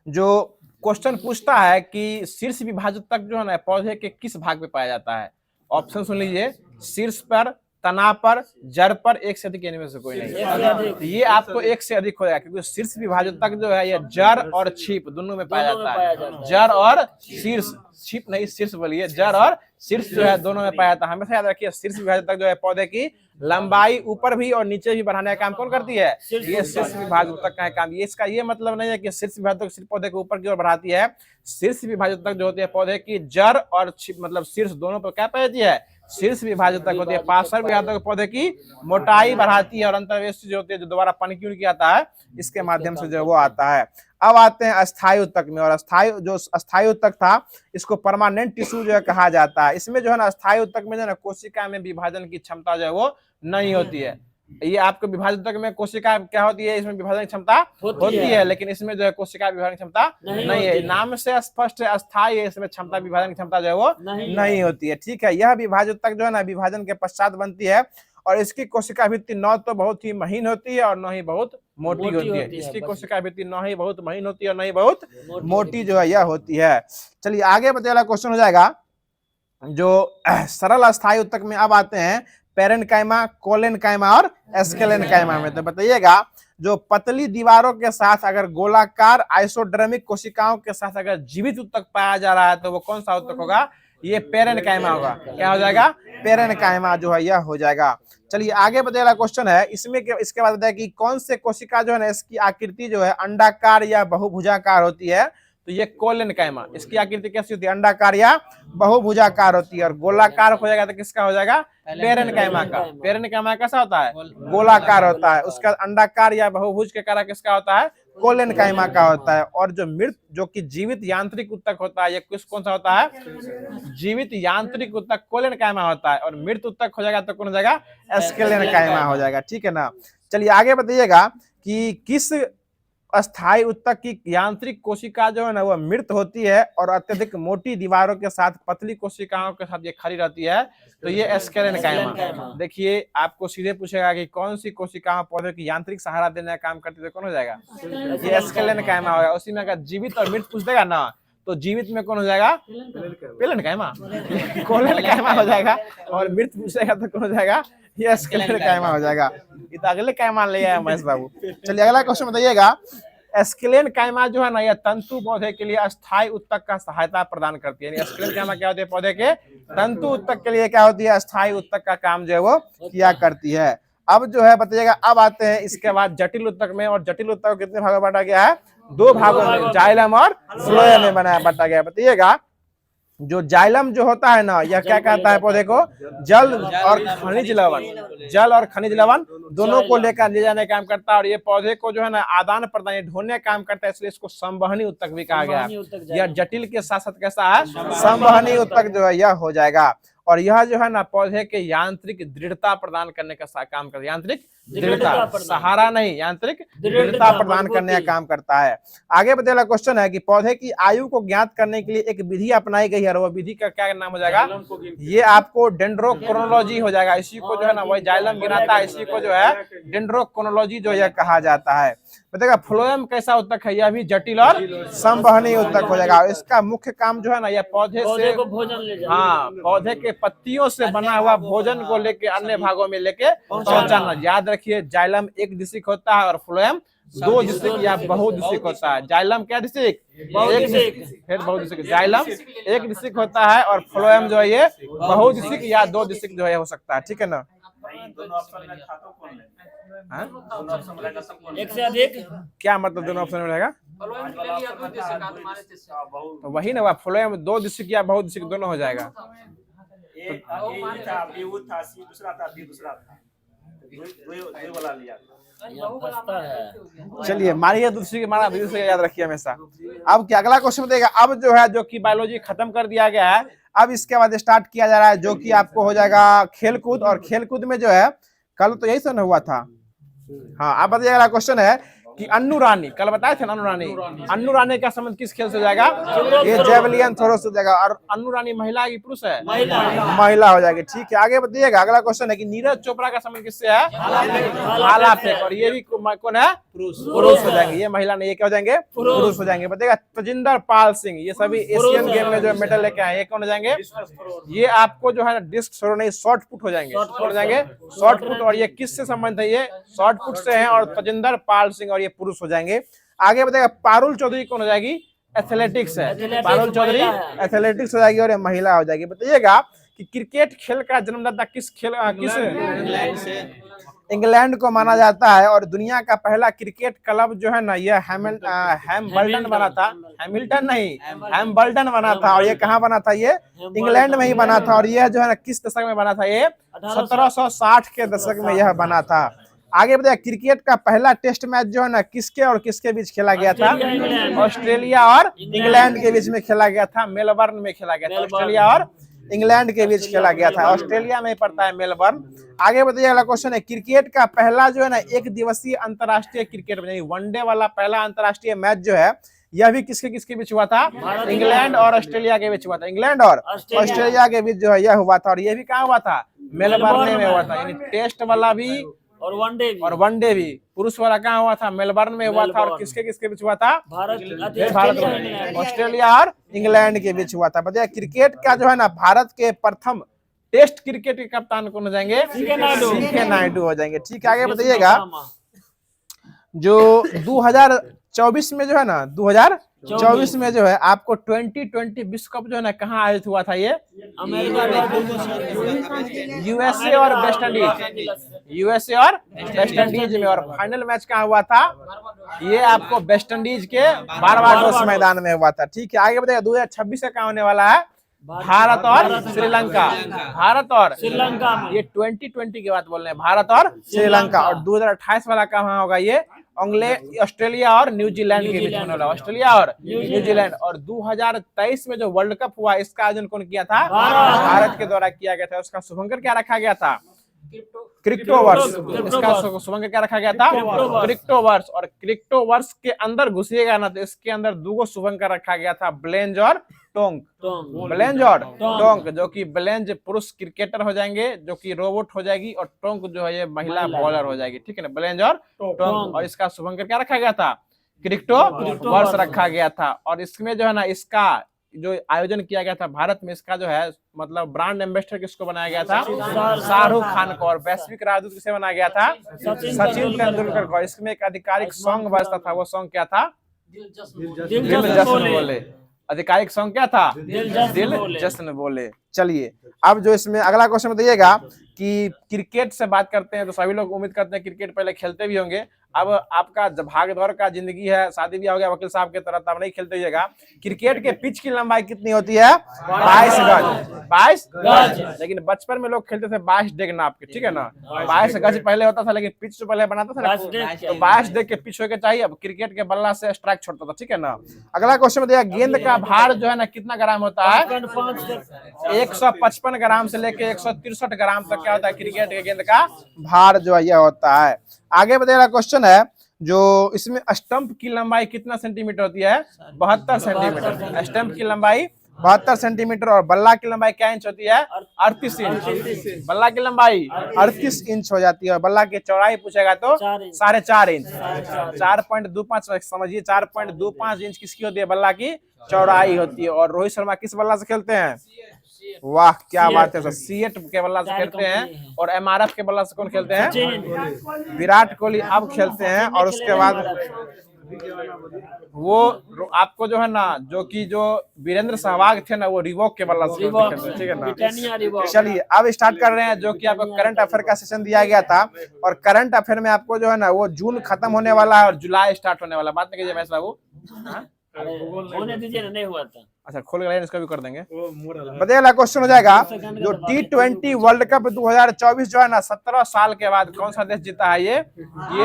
जो क्वेश्चन पूछता है कि शीर्ष विभाज उत्तक जो है ना पौधे के किस भाग में पाया जाता है। ऑप्शन सुन लीजिए, शीर्ष पर, तना पर, जड़ पर, एक से अधिक इनमें से कोई नहीं। तो ये आपको एक से अधिक हो जाएगा, क्योंकि शीर्ष विभाज उत्तक जो है ये जड़ और छिप दोनों में पाया जाता है। जड़ और शीर्ष, छिप नहीं शीर्ष बोलिए, जड़ और शीर्ष जो है दोनों में पाया जाता है। हमेशा याद रखिए शीर्ष विभाज उत्तक जो है पौधे की लंबाई ऊपर भी और नीचे भी बढ़ाने का काम कौन करती है, ये शीर्ष विभाज उत्तक का काम। ये इसका ये मतलब नहीं है कि शीर्ष विभाज उत्तक सिर्फ पौधे के ऊपर की ओर बढ़ाती है। शीर्ष विभाज उत्तक जो होती है पौधे की जड़ और मतलब शीर्ष दोनों पर क्या पाई जाती है, शीर्ष विभाजित तक होती है। पार्श्व विभाजित पौधे की मोटाई बढ़ाती है और अंतर्वेशी जो होती है, जो दोबारा पनक्यूल की आता है, इसके माध्यम से जो वो आता है। अब आते हैं अस्थायी उत्तक में, और अस्थायी उत्तक था, इसको परमानेंट टिश्यू जो है कहा जाता है। इसमें जो है ना अस्थायी उत्तक में जो है ना कोशिका में विभाजन की क्षमता जो है वो नहीं होती है। ये आपको विभाजित उत्तक में कोशिका क्या होती है, इसमें विभाजन की क्षमता होती है, लेकिन इसमें जो है कोशिका विभाजन की क्षमता नहीं है। नाम से स्पष्ट है अस्थायी है, इसमें क्षमता विभाजन की क्षमता जो है वो नहीं होती है। ठीक है, यह विभाजित उत्तक जो है ना विभाजन के पश्चात बनती है, और इसकी कोशिका भित्ति न तो बहुत ही महीन होती है और न ही बहुत मोटी होती है। इसकी कोशिका भित्ति न ही बहुत महीन होती है और न ही बहुत मोटी जो है यह होती है। चलिए आगे बताने वाला क्वेश्चन हो जाएगा जो सरल अस्थायी उत्तक में। अब आते हैं पेरेन्काइमा, कोलेनकाइमा और एस्केलेनकाइमा में। तो बताइएगा जो पतली दीवारों के साथ अगर गोलाकार आइसोड्रमिक कोशिकाओं के साथ अगर जीवित उत्तक पाया जा रहा है तो वो कौन सा उत्तक होगा, ये पेरेन्काइमा होगा। क्या हो जाएगा, पेरेन्काइमा जो है यह हो जाएगा। चलिए आगे बताइए क्वेश्चन है इसमें इसके बाद बताया कि कौन से कोशिका जो है ना इसकी आकृति जो है अंडाकार या बहुभुजाकार होती है। तो ये कोलेनकाइमा, इसकी आकृति कैसी होती है, अंडाकार या बहुभुजाकार होती है। और गोलाकार हो जाएगा तो किसका हो जाएगा, पेरेन्काइमा का। पेरेन्काइमा कैसा होता है, गोलाकार होता है। उसका अंडाकार या बहुभुज के कारण किसका होता है, कोलेनकाइमा का होता है। और जो मृत जो कि जीवित यांत्रिक उत्तक होता है, ये कौन सा होता है, जीवित यांत्रिक उत्तक कोलेनकाइमा होता है। और मृत उत्तक हो जाएगा तो कौन हो जाएगा, एस्केलेनकाइमा हो जाएगा। ठीक है ना। चलिए आगे बताइएगा कि किस अस्थायी उत्तक की यांत्रिक कोशिका जो है ना वह मृत होती है और अत्यधिक मोटी दीवारों के साथ पतली कोशिकाओं के साथ ये खड़ी रहती है। तो ये एस्केलेनकाइमा। देखिए आपको सीधे पूछेगा कि कौन सी कोशिका पौधे की यांत्रिक सहारा देने का काम करती है, तो कौन हो जाएगा, ये एस्केलेनकाइमा होगा। उसी में अगर जीवित और मृत पूछ देगा ना तो जीवित में कौन हो जाएगा, पेरेन्काइमा, कोलेनकाइमा हो जाएगा। और मृत पूछेगा तो कौन हो जाएगा, ये एस्केलेनकाइमा हो जाएगा। ये तो अगले काइमा ले आया महेश बाबू। चलिए अगला क्वेश्चन बताइएगा, एस्केलेनकाइमा जो है ना यह तंतु पौधे के लिए अस्थायी उत्तक का सहायता प्रदान करती है। एस्केलेनकाइमा क्या होती है, पौधे के तंतु उत्तक के लिए क्या होती है, अस्थायी उत्तक का काम जो है वो किया करती है। अब जो है बताइएगा, अब आते हैं इसके बाद जटिल उत्तक में। और जटिल उत्तक को कितने भागों में बांटा गया है, दो भागों में, जाइलम और फ्लोएम में बनाया बांटा गया। बताइएगा जो जाइलम जो होता है ना यह क्या कहता है, पौधे को जल और खनिज लवण, जल और खनिज लवण दोनों को लेकर ले जाने का काम करता है। और ये पौधे को जो है ना आदान प्रदान ढोने का काम करता है, इसलिए इसको संवहनी उत्तक भी कहा गया है। यह जटिल के साथ साथ कैसा है, संवहनी उत्तक जो है यह हो जाएगा। और यह जो है ना पौधे के यांत्रिक दृढ़ता प्रदान करने का काम करता है। यांत्रिक दृढ़ता, सहारा नहीं, यांत्रिक दृढ़ता प्रदान करने का काम करता है। आगे बताया क्वेश्चन है कि पौधे की आयु को ज्ञात करने के लिए एक विधि अपनाई गई है, और वो विधि का क्या नाम हो जाएगा, ये आपको डेंड्रोक्रोनोलॉजी हो जाएगा। इसी को जो है ना वही जाइलम गिनाता है, इसी को जो है डेंड्रोक्रोनोलॉजी जो यह कहा जाता है। बताएगा फ्लोएम कैसा उत्तक है, यह भी जटिल और संवहनी उत्तक हो जाएगा। इसका मुख्य काम जो है ना यह पौधे से हाँ पौधे के पत्तियों से बना हुआ भोजन को लेके अन्य भागों में लेके पहुंचाना। याद रखिए जाइलम एक डिस्ट्रिक्ट होता है और फ्लोएम दो डिस्ट्रिक्ट या बहु डिस्ट्रिक्ट होता है। जाइलम क्या डिस्ट्रिक्ट, एक डिस्ट्रिक्ट, फिर बहु डिस्ट्रिक्ट। जाइलम एक डिस्ट्रिक्ट होता है और फ्लोएम जो है ये बहु डिस्ट्रिक्ट या दो डिस्ट्रिक्ट जो है हो सकता है। ठीक है ना। एक से अधिक, क्या मतलब दोनों ऑप्शन में रहेगा, तो वही ना फ्लोएम दो डिस्ट्रिक्ट या बहु डिस्ट्रिक्ट दोनों हो जाएगा। चलिए मारिए दूसरी के मारा दूसरे याद रखिए हमेशा। अब क्या अगला क्वेश्चन बताइएगा। अब जो है जो कि बायोलॉजी खत्म कर दिया गया है, अब इसके बाद स्टार्ट किया जा रहा है जो कि आपको हो जाएगा खेलकूद। और खेलकूद में जो है कल तो यही सब हुआ था। हाँ आप बताइए, अगला क्वेश्चन है कि अन्नू रानी, कल बताए थे ना अन्नू रानी का संबंध किस खेल से हो जाएगा, ये जेवलियन थ्रो से हो जाएगा। और अन्नू रानी महिला की पुरुष है, महिला हो जाएगी। ठीक है आगे बताइएगा। अगला क्वेश्चन है कि नीरज चोपड़ा का संबंध किससे है, भाला फेंक, और ये भी कौन है, पुरुष हो जाएंगे। ये महिला नहीं, ये क्या हो जाएंगे, पुरुष हो जाएंगे। बताइएगा तजिंदर पाल सिंह, ये सभी एशियन गेम में जो मेडल लेके आए, ये कौन हो जाएंगे, ये आपको जो है डिस्क थ्रो नहीं शॉर्ट पुट हो जाएंगे, शॉर्ट पुट। और ये किससे संबंध है, ये शॉर्ट पुट से है। और तजिंदर पाल सिंह और पुरुष हो जाएंगे। आगे बताएगा पारुल चौधरी कौन हो जाएगी, एथलेटिक्स है, पारुल चौधरी एथलेटिक्स हो जाएगी और ये महिला हो जाएगी। बताइएगा कि क्रिकेट खेल का जन्मदाता किस इंग्लैंड को माना जाता है। और दुनिया का पहला क्रिकेट क्लब जो है ना ये हैम्बल्डन बना था, हैमिल्टन नहीं, हैम्बल्डन बना था। और ये कहाँ बना था? ये इंग्लैंड में ही बना था। और यह जो है ना किस दशक में बना था? ये 1760 के दशक में यह बना था। आगे बताइए, क्रिकेट का पहला टेस्ट मैच जो है ना किसके और किसके बीच खेला गया था? ऑस्ट्रेलिया और इंग्लैंड के बीच में खेला गया था, मेलबर्न में खेला गया था। ऑस्ट्रेलिया और इंग्लैंड के बीच खेला गया था, ऑस्ट्रेलिया में पड़ता है मेलबर्न। आगे बताइए, अगला क्वेश्चन है, क्रिकेट का पहला जो है ना एक दिवसीय अंतरराष्ट्रीय क्रिकेट वनडे वाला पहला अंतरराष्ट्रीय मैच जो है यह भी किसके किसके बीच हुआ था? इंग्लैंड और ऑस्ट्रेलिया के बीच हुआ था। इंग्लैंड और ऑस्ट्रेलिया के बीच जो है यह हुआ था। और यह भी कहाँ हुआ था? मेलबर्न में हुआ था। यानी टेस्ट वाला भी और वनडे भी पुरुष वाला कहाँ हुआ था? मेलबर्न में हुआ था। और किसके किसके बीच हुआ था? भारत, ऑस्ट्रेलिया और इंग्लैंड के बीच हुआ था। बताइए, क्रिकेट का जो है ना भारत के प्रथम टेस्ट क्रिकेट के कप्तान कौन हो जाएंगे? सीके नायडू हो जाएंगे। ठीक है, आगे बताइएगा, जो 2024 में जो है ना 2024 में जो है आपको 2020 विश्व कप जो है ना कहाँ आयोजित हुआ था? ये यूएसए और वेस्ट इंडीज, यूएसए और वेस्ट इंडीज में। और फाइनल मैच कहाँ हुआ था? ये आपको वेस्ट इंडीज के बारबाडोस मैदान में हुआ था। ठीक है, आगे बताइए, 2026 से कहाँ होने वाला है? भारत और श्रीलंका, भारत और श्रीलंका में। ये 2020 की बात बोल रहे हैं, भारत और श्रीलंका। और 2028 वाला कहाँ होगा? ये ऑस्ट्रेलिया और न्यूजीलैंड के बीच में होगा, ऑस्ट्रेलिया और न्यूजीलैंड। और 2023 में जो वर्ल्ड कप हुआ इसका आयोजन कौन किया था? भारत के द्वारा किया गया था। उसका शुभंकर क्या रखा गया था? क्रिप्टोवर्स। इसका शुभंकर क्या रखा गया था? क्रिप्टोवर्स। और क्रिप्टोवर्स के अंदर घुसिएगा ना तो इसके अंदर दो शुभंकर रखा गया था, ब्लेंज और टोंग। ब्लेंज और टोंग, जो कि ब्लेंज पुरुष क्रिकेटर हो जाएंगे, जो कि रोबोट हो जाएगी, और टोंग जो है ये महिला बॉलर हो जाएगी। ठीक है ना, ब्लेंज और टोंग। और इसका शुभंकर क्या रखा गया था? क्रिप्टोवर्स रखा गया था। और इसमें जो है ना इसका जो आयोजन किया गया था भारत में, इसका जो है मतलब ब्रांड एम्बेसडर किसको बनाया गया था? शाहरुख खान को। और वैश्विक राजदूत किसे बनाया गया था? सचिन तेंदुलकर को। इसमें एक आधिकारिक सॉन्ग बजता था, वो सॉन्ग क्या था? दिल जश्न बोले। आधिकारिक सॉन्ग क्या था? दिल जश्न बोले। चलिए, अब जो इसमें अगला क्वेश्चन बताइएगा कि क्रिकेट से बात करते हैं तो सभी लोग उम्मीद करते हैं क्रिकेट पहले खेलते भी होंगे। अब आपका भाग दौड़ का जिंदगी है, शादी भी हो गया वकील साहब के तरह, तब नहीं खेलते होइएगा। क्रिकेट के पिच की लंबाई कितनी होती है? 22 गज, 22 गज। लेकिन बचपन में लोग खेलते थे 22 डेग नाप के। ठीक है ना, 22 गज पहले होता था, लेकिन पिच तो पहले बनाता था ना, तो 22 डेग के पिच होके चाहिए। अब क्रिकेट के बल्ला से स्ट्राइक छोड़ता था। ठीक है ना, अगला क्वेश्चन बताइए, गेंद का भार जो है ना कितना ग्राम होता है? 155 ग्राम से लेके 163 ग्राम तक क्या होता है क्रिकेट के गेंद का भार जो है यह होता है। आगे बताइएगा, क्वेश्चन है जो इसमें स्टंप की लंबाई कितना सेंटीमीटर होती है? 72 सेंटीमीटर। स्टंप की लंबाई 72 सेंटीमीटर। और बल्ला की लंबाई क्या इंच होती है? 38 इंच। बल्ला की लंबाई 38 इंच हो जाती है। और बल्ला की चौड़ाई पूछेगा तो 4.5 इंच, 4.25 समझिए, 4.25 इंच किसकी होती है? बल्ला की चौड़ाई होती है। और रोहित शर्मा किस बल्ला से खेलते हैं? वाह, क्या बात है सर, सीएट के बल्ला से खेलते हैं। और एमआरएफ के बल्ला से कौन खेलते हैं? विराट कोहली अब खेलते हैं। और उसके बाद वो आपको जो है ना जो वीरेंद्र सहवाग थे ना, वो रिवॉक के बल्ला से खेलते हैं। ठीक है ना, चलिए अब स्टार्ट कर रहे हैं जो कि आपको करंट अफेयर का सेशन दिया गया था। और करंट अफेयर में आपको जो है ना वो जून खत्म होने वाला है और जुलाई स्टार्ट होने वाला। बात नहीं कीजिए महेश बाबू, होने दीजिए ना, नहीं हुआ था। अच्छा, खोल के इसका भी कर देंगे। बताइए, क्वेश्चन हो जाएगा, जो T20 वर्ल्ड कप 2024 जो है ना 17 साल के बाद कौन सा देश जीता है? ये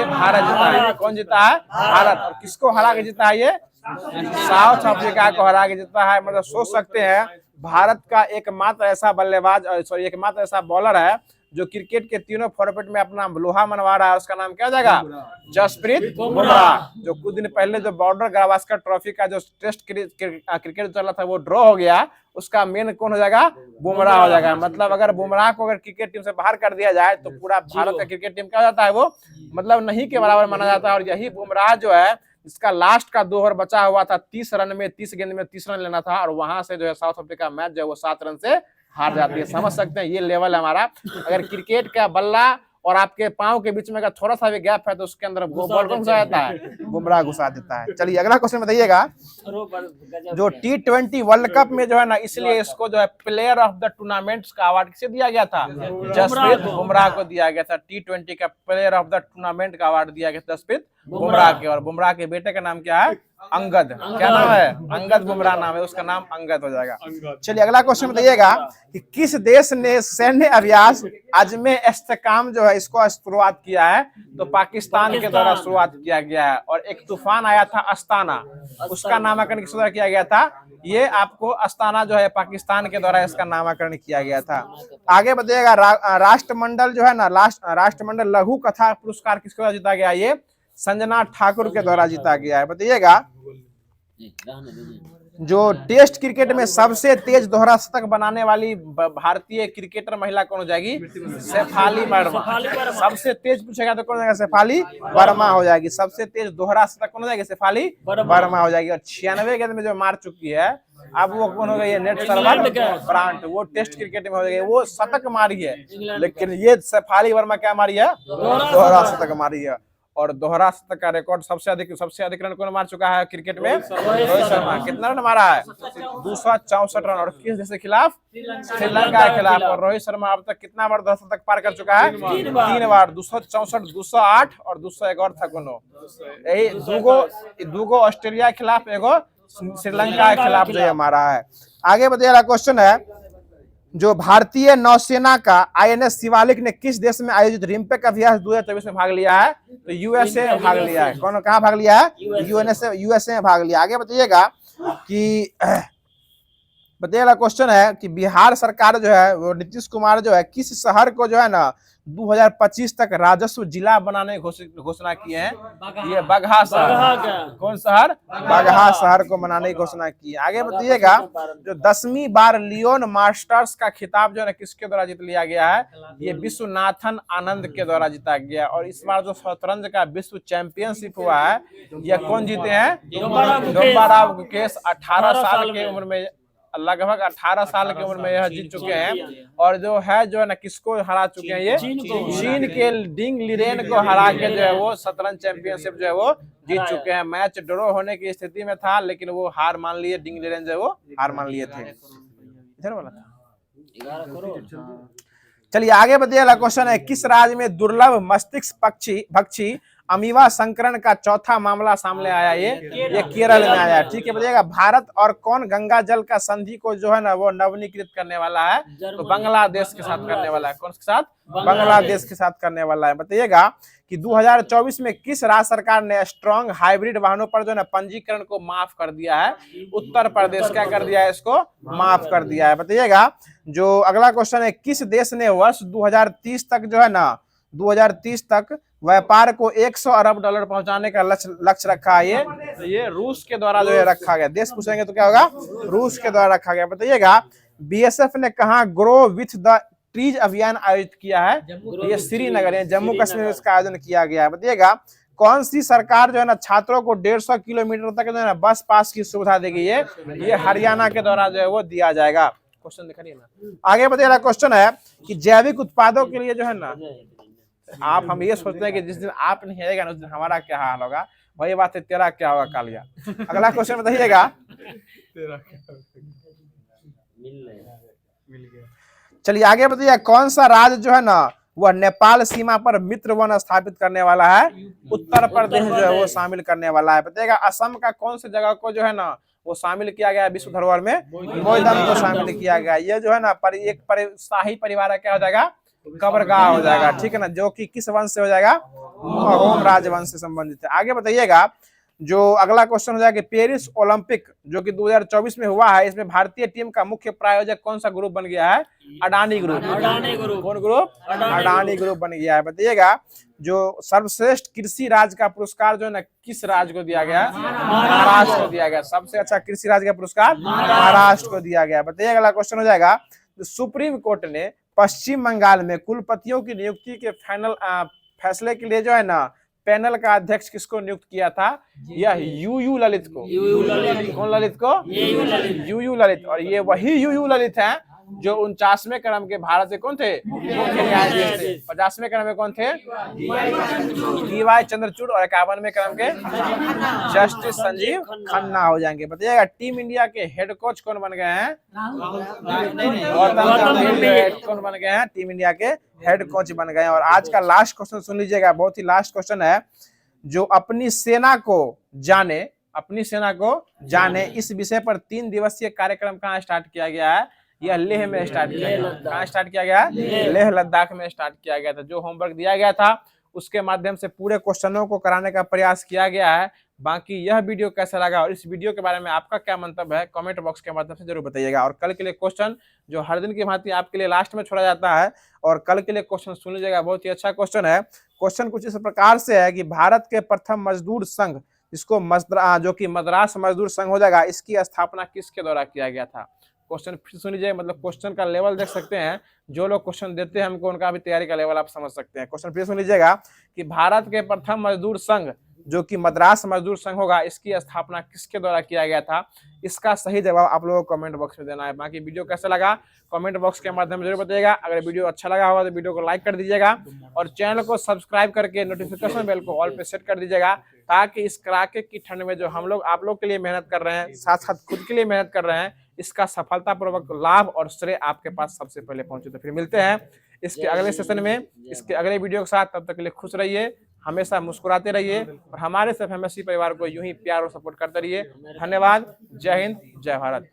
भारत जीता है। कौन जीता है? भारत। और किसको हरा के जीता है? ये साउथ अफ्रीका को हरा के जीता है। मतलब सोच सकते हैं, भारत का एकमात्र ऐसा बल्लेबाज, सॉरी एकमात्र ऐसा बॉलर है जो क्रिकेट के तीनों फॉर्मेट में अपना लोहा मनवा रहा है। उसका नाम क्या हो जाएगा? जसप्रीत बुमराह। जो कुछ दिन पहले जो बॉर्डर गावस्कर ट्रॉफी का जो टेस्ट क्रिकेट चल रहा था वो ड्रॉ हो गया, उसका मेन कौन हो जाएगा? बुमराह हो जाएगा। मतलब अगर बुमराह को अगर क्रिकेट टीम से बाहर कर दिया जाए तो पूरा भारत का क्रिकेट टीम क्या हो जाता है? वो मतलब नहीं के बराबर माना जाता है। और यही बुमराह जो है, इसका लास्ट का 2 ओवर बचा हुआ था, 30 रन में 30 गेंद में 30 रन लेना था। और वहां से जो है साउथ अफ्रीका मैच जो है वो 7 रन से हार जाती है। समझ सकते हैं ये लेवल है हमारा। अगर क्रिकेट का बल्ला और आपके पांव के बीच में अगर थोड़ा सा भी गैप है तो उसके अंदर बॉल कौन घुसा जाता है? बुमराह घुसा देता है। चलिए अगला क्वेश्चन बताइएगा, जो T20 वर्ल्ड कप में जो है ना, इसलिए इसको जो है प्लेयर ऑफ द टूर्नामेंट का अवार्ड किसे दिया गया था? जसप्रीत बुमराह को दिया गया था। T20 का प्लेयर ऑफ द टूर्नामेंट का अवार्ड दिया गया जसप्रीत बुमराह के, और बुमराह के बेटे का नाम क्या है? अंगद। क्या नाम है? अंगद बुमराह नाम है, उसका नाम अंगद हो जाएगा। चलिए अगला क्वेश्चन बताइएगा कि किस देश ने सैन्य अभ्यास अजमे इस्तेहकाम जो है इसको शुरुआत किया है? तो पाकिस्तान के द्वारा शुरुआत किया गया है। और एक तूफान आया था अस्ताना, उसका नामकरण किस द्वारा किया गया था? ये आपको अस्ताना जो है पाकिस्तान के द्वारा इसका नामकरण किया गया था। आगे बताइएगा, राष्ट्रमंडल जो है ना, राष्ट्रमंडल लघु कथा पुरस्कार किसके द्वारा जीता गया? ये संजना ठाकुर के द्वारा जीता गया है। बताइएगा, जो टेस्ट क्रिकेट में सबसे तेज दोहरा शतक बनाने वाली भारतीय क्रिकेटर महिला कौन हो जाएगी? शेफाली वर्मा। सबसे तेज पूछेगा तो कौन हो जाएगा? शेफाली वर्मा हो जाएगी। सबसे तेज दोहरा शतक कौन हो जाएगी? शेफाली वर्मा हो जाएगी। और 96 गेंद में जो मार चुकी है, अब वो कौन हो गई? नेट सर्वर ब्रांट, वो टेस्ट क्रिकेट में हो गई, वो शतक मारी है, लेकिन ये शेफाली वर्मा क्या मारी है? दोहरा शतक मारी है। और दोहरा शतक का रिकॉर्ड सबसे अधिक रन कौन मार चुका है क्रिकेट में? रोहित शर्मा। कितना रन मारा है? 264 रन। और किस देश के खिलाफ? श्रीलंका के खिलाफ। और रोहित शर्मा अब तक कितना बार दोहरा शतक पार कर चुका है? 3 बार। 264, 208 और 201 था कोनो। यही दूगो ऑस्ट्रेलिया के खिलाफ, एगो श्रीलंका के खिलाफ जो है हमारा है। आगे बताइएगा, क्वेश्चन है, जो भारतीय नौसेना का INS शिवालिक ने किस देश में आयोजित रिम्पेक अभ्यास 2024 में भाग लिया है? तो USA में भाग लिया है। कहाँ भाग लिया है? USA में भाग लिया। आगे बताइएगा कि क्वेश्चन है कि बिहार सरकार जो है, वो नीतीश कुमार जो है, किस शहर को जो है ना 2025 तक राजस्व जिला बनाने की घोषणा की है? ये बगहा शहर। कौन शहर? बगहा शहर को बनाने की घोषणा की है। आगे बताइएगा, जो 10वीं बार लियोन मास्टर्स का खिताब जो है किसके द्वारा जीत लिया गया है? ये विश्वनाथन आनंद के द्वारा जीता गया। और इस बार जो शतरंज का विश्व चैंपियनशिप हुआ है, ये कौन जीते हैं? डोम्बाराव गुकेश। 18 साल की उम्र में, लगभग 18 साल की उम्र में यह जीत चुके हैं। और जो है ना, किसको हरा चुके हैं? ये चीन के डिंग लिरेन को हरा के जो है वो शतरंज चैंपियनशिप जो है वो जीत चुके हैं। मैच ड्रॉ होने की स्थिति में था, लेकिन वो हार मान लिए, डिंग लिरेन जो है वो हार मान लिए थे। इधर वाला था। चलिए आगे बताइएगा, क्वेश्चन है, किस राज्य में दुर्लभ मस्तिष्क भक्षी अमीवा संकरण का चौथा मामला सामने आया? ये केरल में आया। ठीक है, बताइएगा, भारत और कौन गंगा जल का संधि को जो है ना वो नवीनीकृत करने वाला है? तो बांग्लादेश के साथ करने वाला है। कौन के साथ? बांग्लादेश के साथ करने वाला है। बताइएगा कि 2024 में किस राज्य सरकार ने स्ट्रॉन्ग हाइब्रिड वाहनों पर जो है पंजीकरण को माफ कर दिया है? उत्तर प्रदेश। क्या कर दिया है? इसको माफ कर दिया है। बताइएगा, जो अगला क्वेश्चन है, किस देश ने वर्ष 2030 तक जो है ना 2030 तक व्यापार को 100 अरब डॉलर पहुंचाने का लक्ष्य रखा है? ये रूस के द्वारा जो है रखा गया। देश पूछेंगे तो क्या होगा? रूस के द्वारा रखा गया। बताइएगा, BSF ने कहा ग्रो विथ द ट्रीज अभियान आयोजित किया है? ये श्रीनगर है, जम्मू कश्मीर में इसका आयोजन किया गया है। बताइएगा, कौन सी सरकार जो है ना छात्रों को 150 किलोमीटर तक जो है ना बस पास की सुविधा देगी? ये हरियाणा के द्वारा जो है वो दिया जाएगा। क्वेश्चन दिखा रही है ना। आगे बताइएगा, क्वेश्चन है कि जैविक उत्पादों के लिए जो है ना, हम ये सोचते हैं कि जिस दिन आप नहीं आएगा ना उस दिन हमारा क्या हाल होगा। वही बात है, तेरा क्या होगा कालिया। अगला क्वेश्चन बताइएगा, चलिए आगे बताइए, कौन सा राज्य जो है ना वह नेपाल सीमा पर मित्र वन स्थापित करने वाला है? उत्तर प्रदेश जो है वो शामिल करने वाला है। बताइएगा, असम का कौन सी जगह को जो है ना वो शामिल किया गया विश्व धरोहर में? मोइदम को शामिल किया गया। ये जो है ना एक शाही परिवार क्या हो जाएगा? कब्रगाह हो जाएगा। ठीक है ना, जो कि किस वंश से हो जाएगा? रोम राजवंश से संबंधित है। आगे बताइएगा, जो अगला क्वेश्चन हो जाएगा, पेरिस ओलंपिक जो कि 2024 में हुआ है, इसमें भारतीय टीम का मुख्य प्रायोजक कौन सा ग्रुप बन गया है? अडानी ग्रुप। कौन ग्रुप? अडानी ग्रुप बन गया है। बताइएगा, जो सर्वश्रेष्ठ कृषि राज्य का पुरस्कार जो है ना किस राज्य को दिया गया? महाराष्ट्र को दिया गया। सबसे अच्छा कृषि राज्य का पुरस्कार महाराष्ट्र को दिया गया। बताइएगा, अगला क्वेश्चन हो जाएगा, सुप्रीम कोर्ट ने पश्चिम बंगाल में कुलपतियों की नियुक्ति के फैसले के लिए जो है ना पैनल का अध्यक्ष किसको नियुक्त किया था? यह यूयू ललित को। कौन ललित को? यूयू ललित। और ये वही यूयू ललित है जो 49वें क्रम के भारत के कौन थे? मुख्य न्यायाधीश थे। 50वें क्रम में कौन थे? DY चंद्रचूड़। और 51वें क्रम के जस्टिस संजीव खन्ना हो जाएंगे। बताइएगा टीम इंडिया के हेड कोच कौन बन गए हैं? गौतम गंभीर कौन बन गए हैं? टीम इंडिया के हेड कोच बन गए हैं। और आज का लास्ट क्वेश्चन सुन लीजिएगा, बहुत ही लास्ट क्वेश्चन है। जो अपनी सेना को जाने इस विषय पर 3 दिवसीय कार्यक्रम कहाँ स्टार्ट किया गया है? यह लेह में स्टार्ट किया गया। कहाँ स्टार्ट किया गया? लेह लद्दाख में स्टार्ट किया गया था। जो होमवर्क दिया गया था उसके माध्यम से पूरे क्वेश्चनों को कराने का प्रयास किया गया है। बाकी यह वीडियो कैसा लगा और इस वीडियो के बारे में आपका क्या मंतव्य है, कमेंट बॉक्स के माध्यम से जरूर बताइएगा। और कल के लिए क्वेश्चन जो हर दिन की भांति आपके लिए लास्ट में छोड़ा जाता है, और कल के लिए क्वेश्चन सुन लीजिएगा, बहुत ही अच्छा क्वेश्चन है। क्वेश्चन कुछ इस प्रकार से है कि भारत के प्रथम मजदूर संघ, जिसको जो कि मद्रास मजदूर संघ हो जाएगा, इसकी स्थापना किसके द्वारा किया गया था? क्वेश्चन फिर सुन लीजिए, मतलब क्वेश्चन का लेवल देख सकते हैं। जो लोग क्वेश्चन देते हैं हमको, उनका भी तैयारी का लेवल आप समझ सकते हैं। क्वेश्चन फिर सुन लीजिएगा कि भारत के प्रथम मजदूर संघ जो कि मद्रास मजदूर संघ होगा, इसकी स्थापना किसके द्वारा किया गया था? इसका सही जवाब आप लोगों को कमेंट बॉक्स में देना है। बाकी वीडियो कैसा लगा कमेंट बॉक्स के माध्यम से जरूर बताइएगा। अगर वीडियो अच्छा लगा होगा तो वीडियो को लाइक कर दीजिएगा और चैनल को सब्सक्राइब करके नोटिफिकेशन बेल को ऑल पे सेट कर दीजिएगा, ताकि इस कड़ाके की ठंड में जो हम लोग आप लोग के लिए मेहनत कर रहे हैं, साथ साथ खुद के लिए मेहनत कर रहे हैं, इसका सफलतापूर्वक लाभ और श्रेय आपके पास सबसे पहले पहुंचे। तो फिर मिलते हैं इसके अगले सेशन में, इसके अगले वीडियो के साथ। तब तक के लिए खुश रहिए, हमेशा मुस्कुराते रहिए और हमारे FMSC परिवार को यूं ही प्यार और सपोर्ट करते रहिए। धन्यवाद। जय हिंद, जय भारत।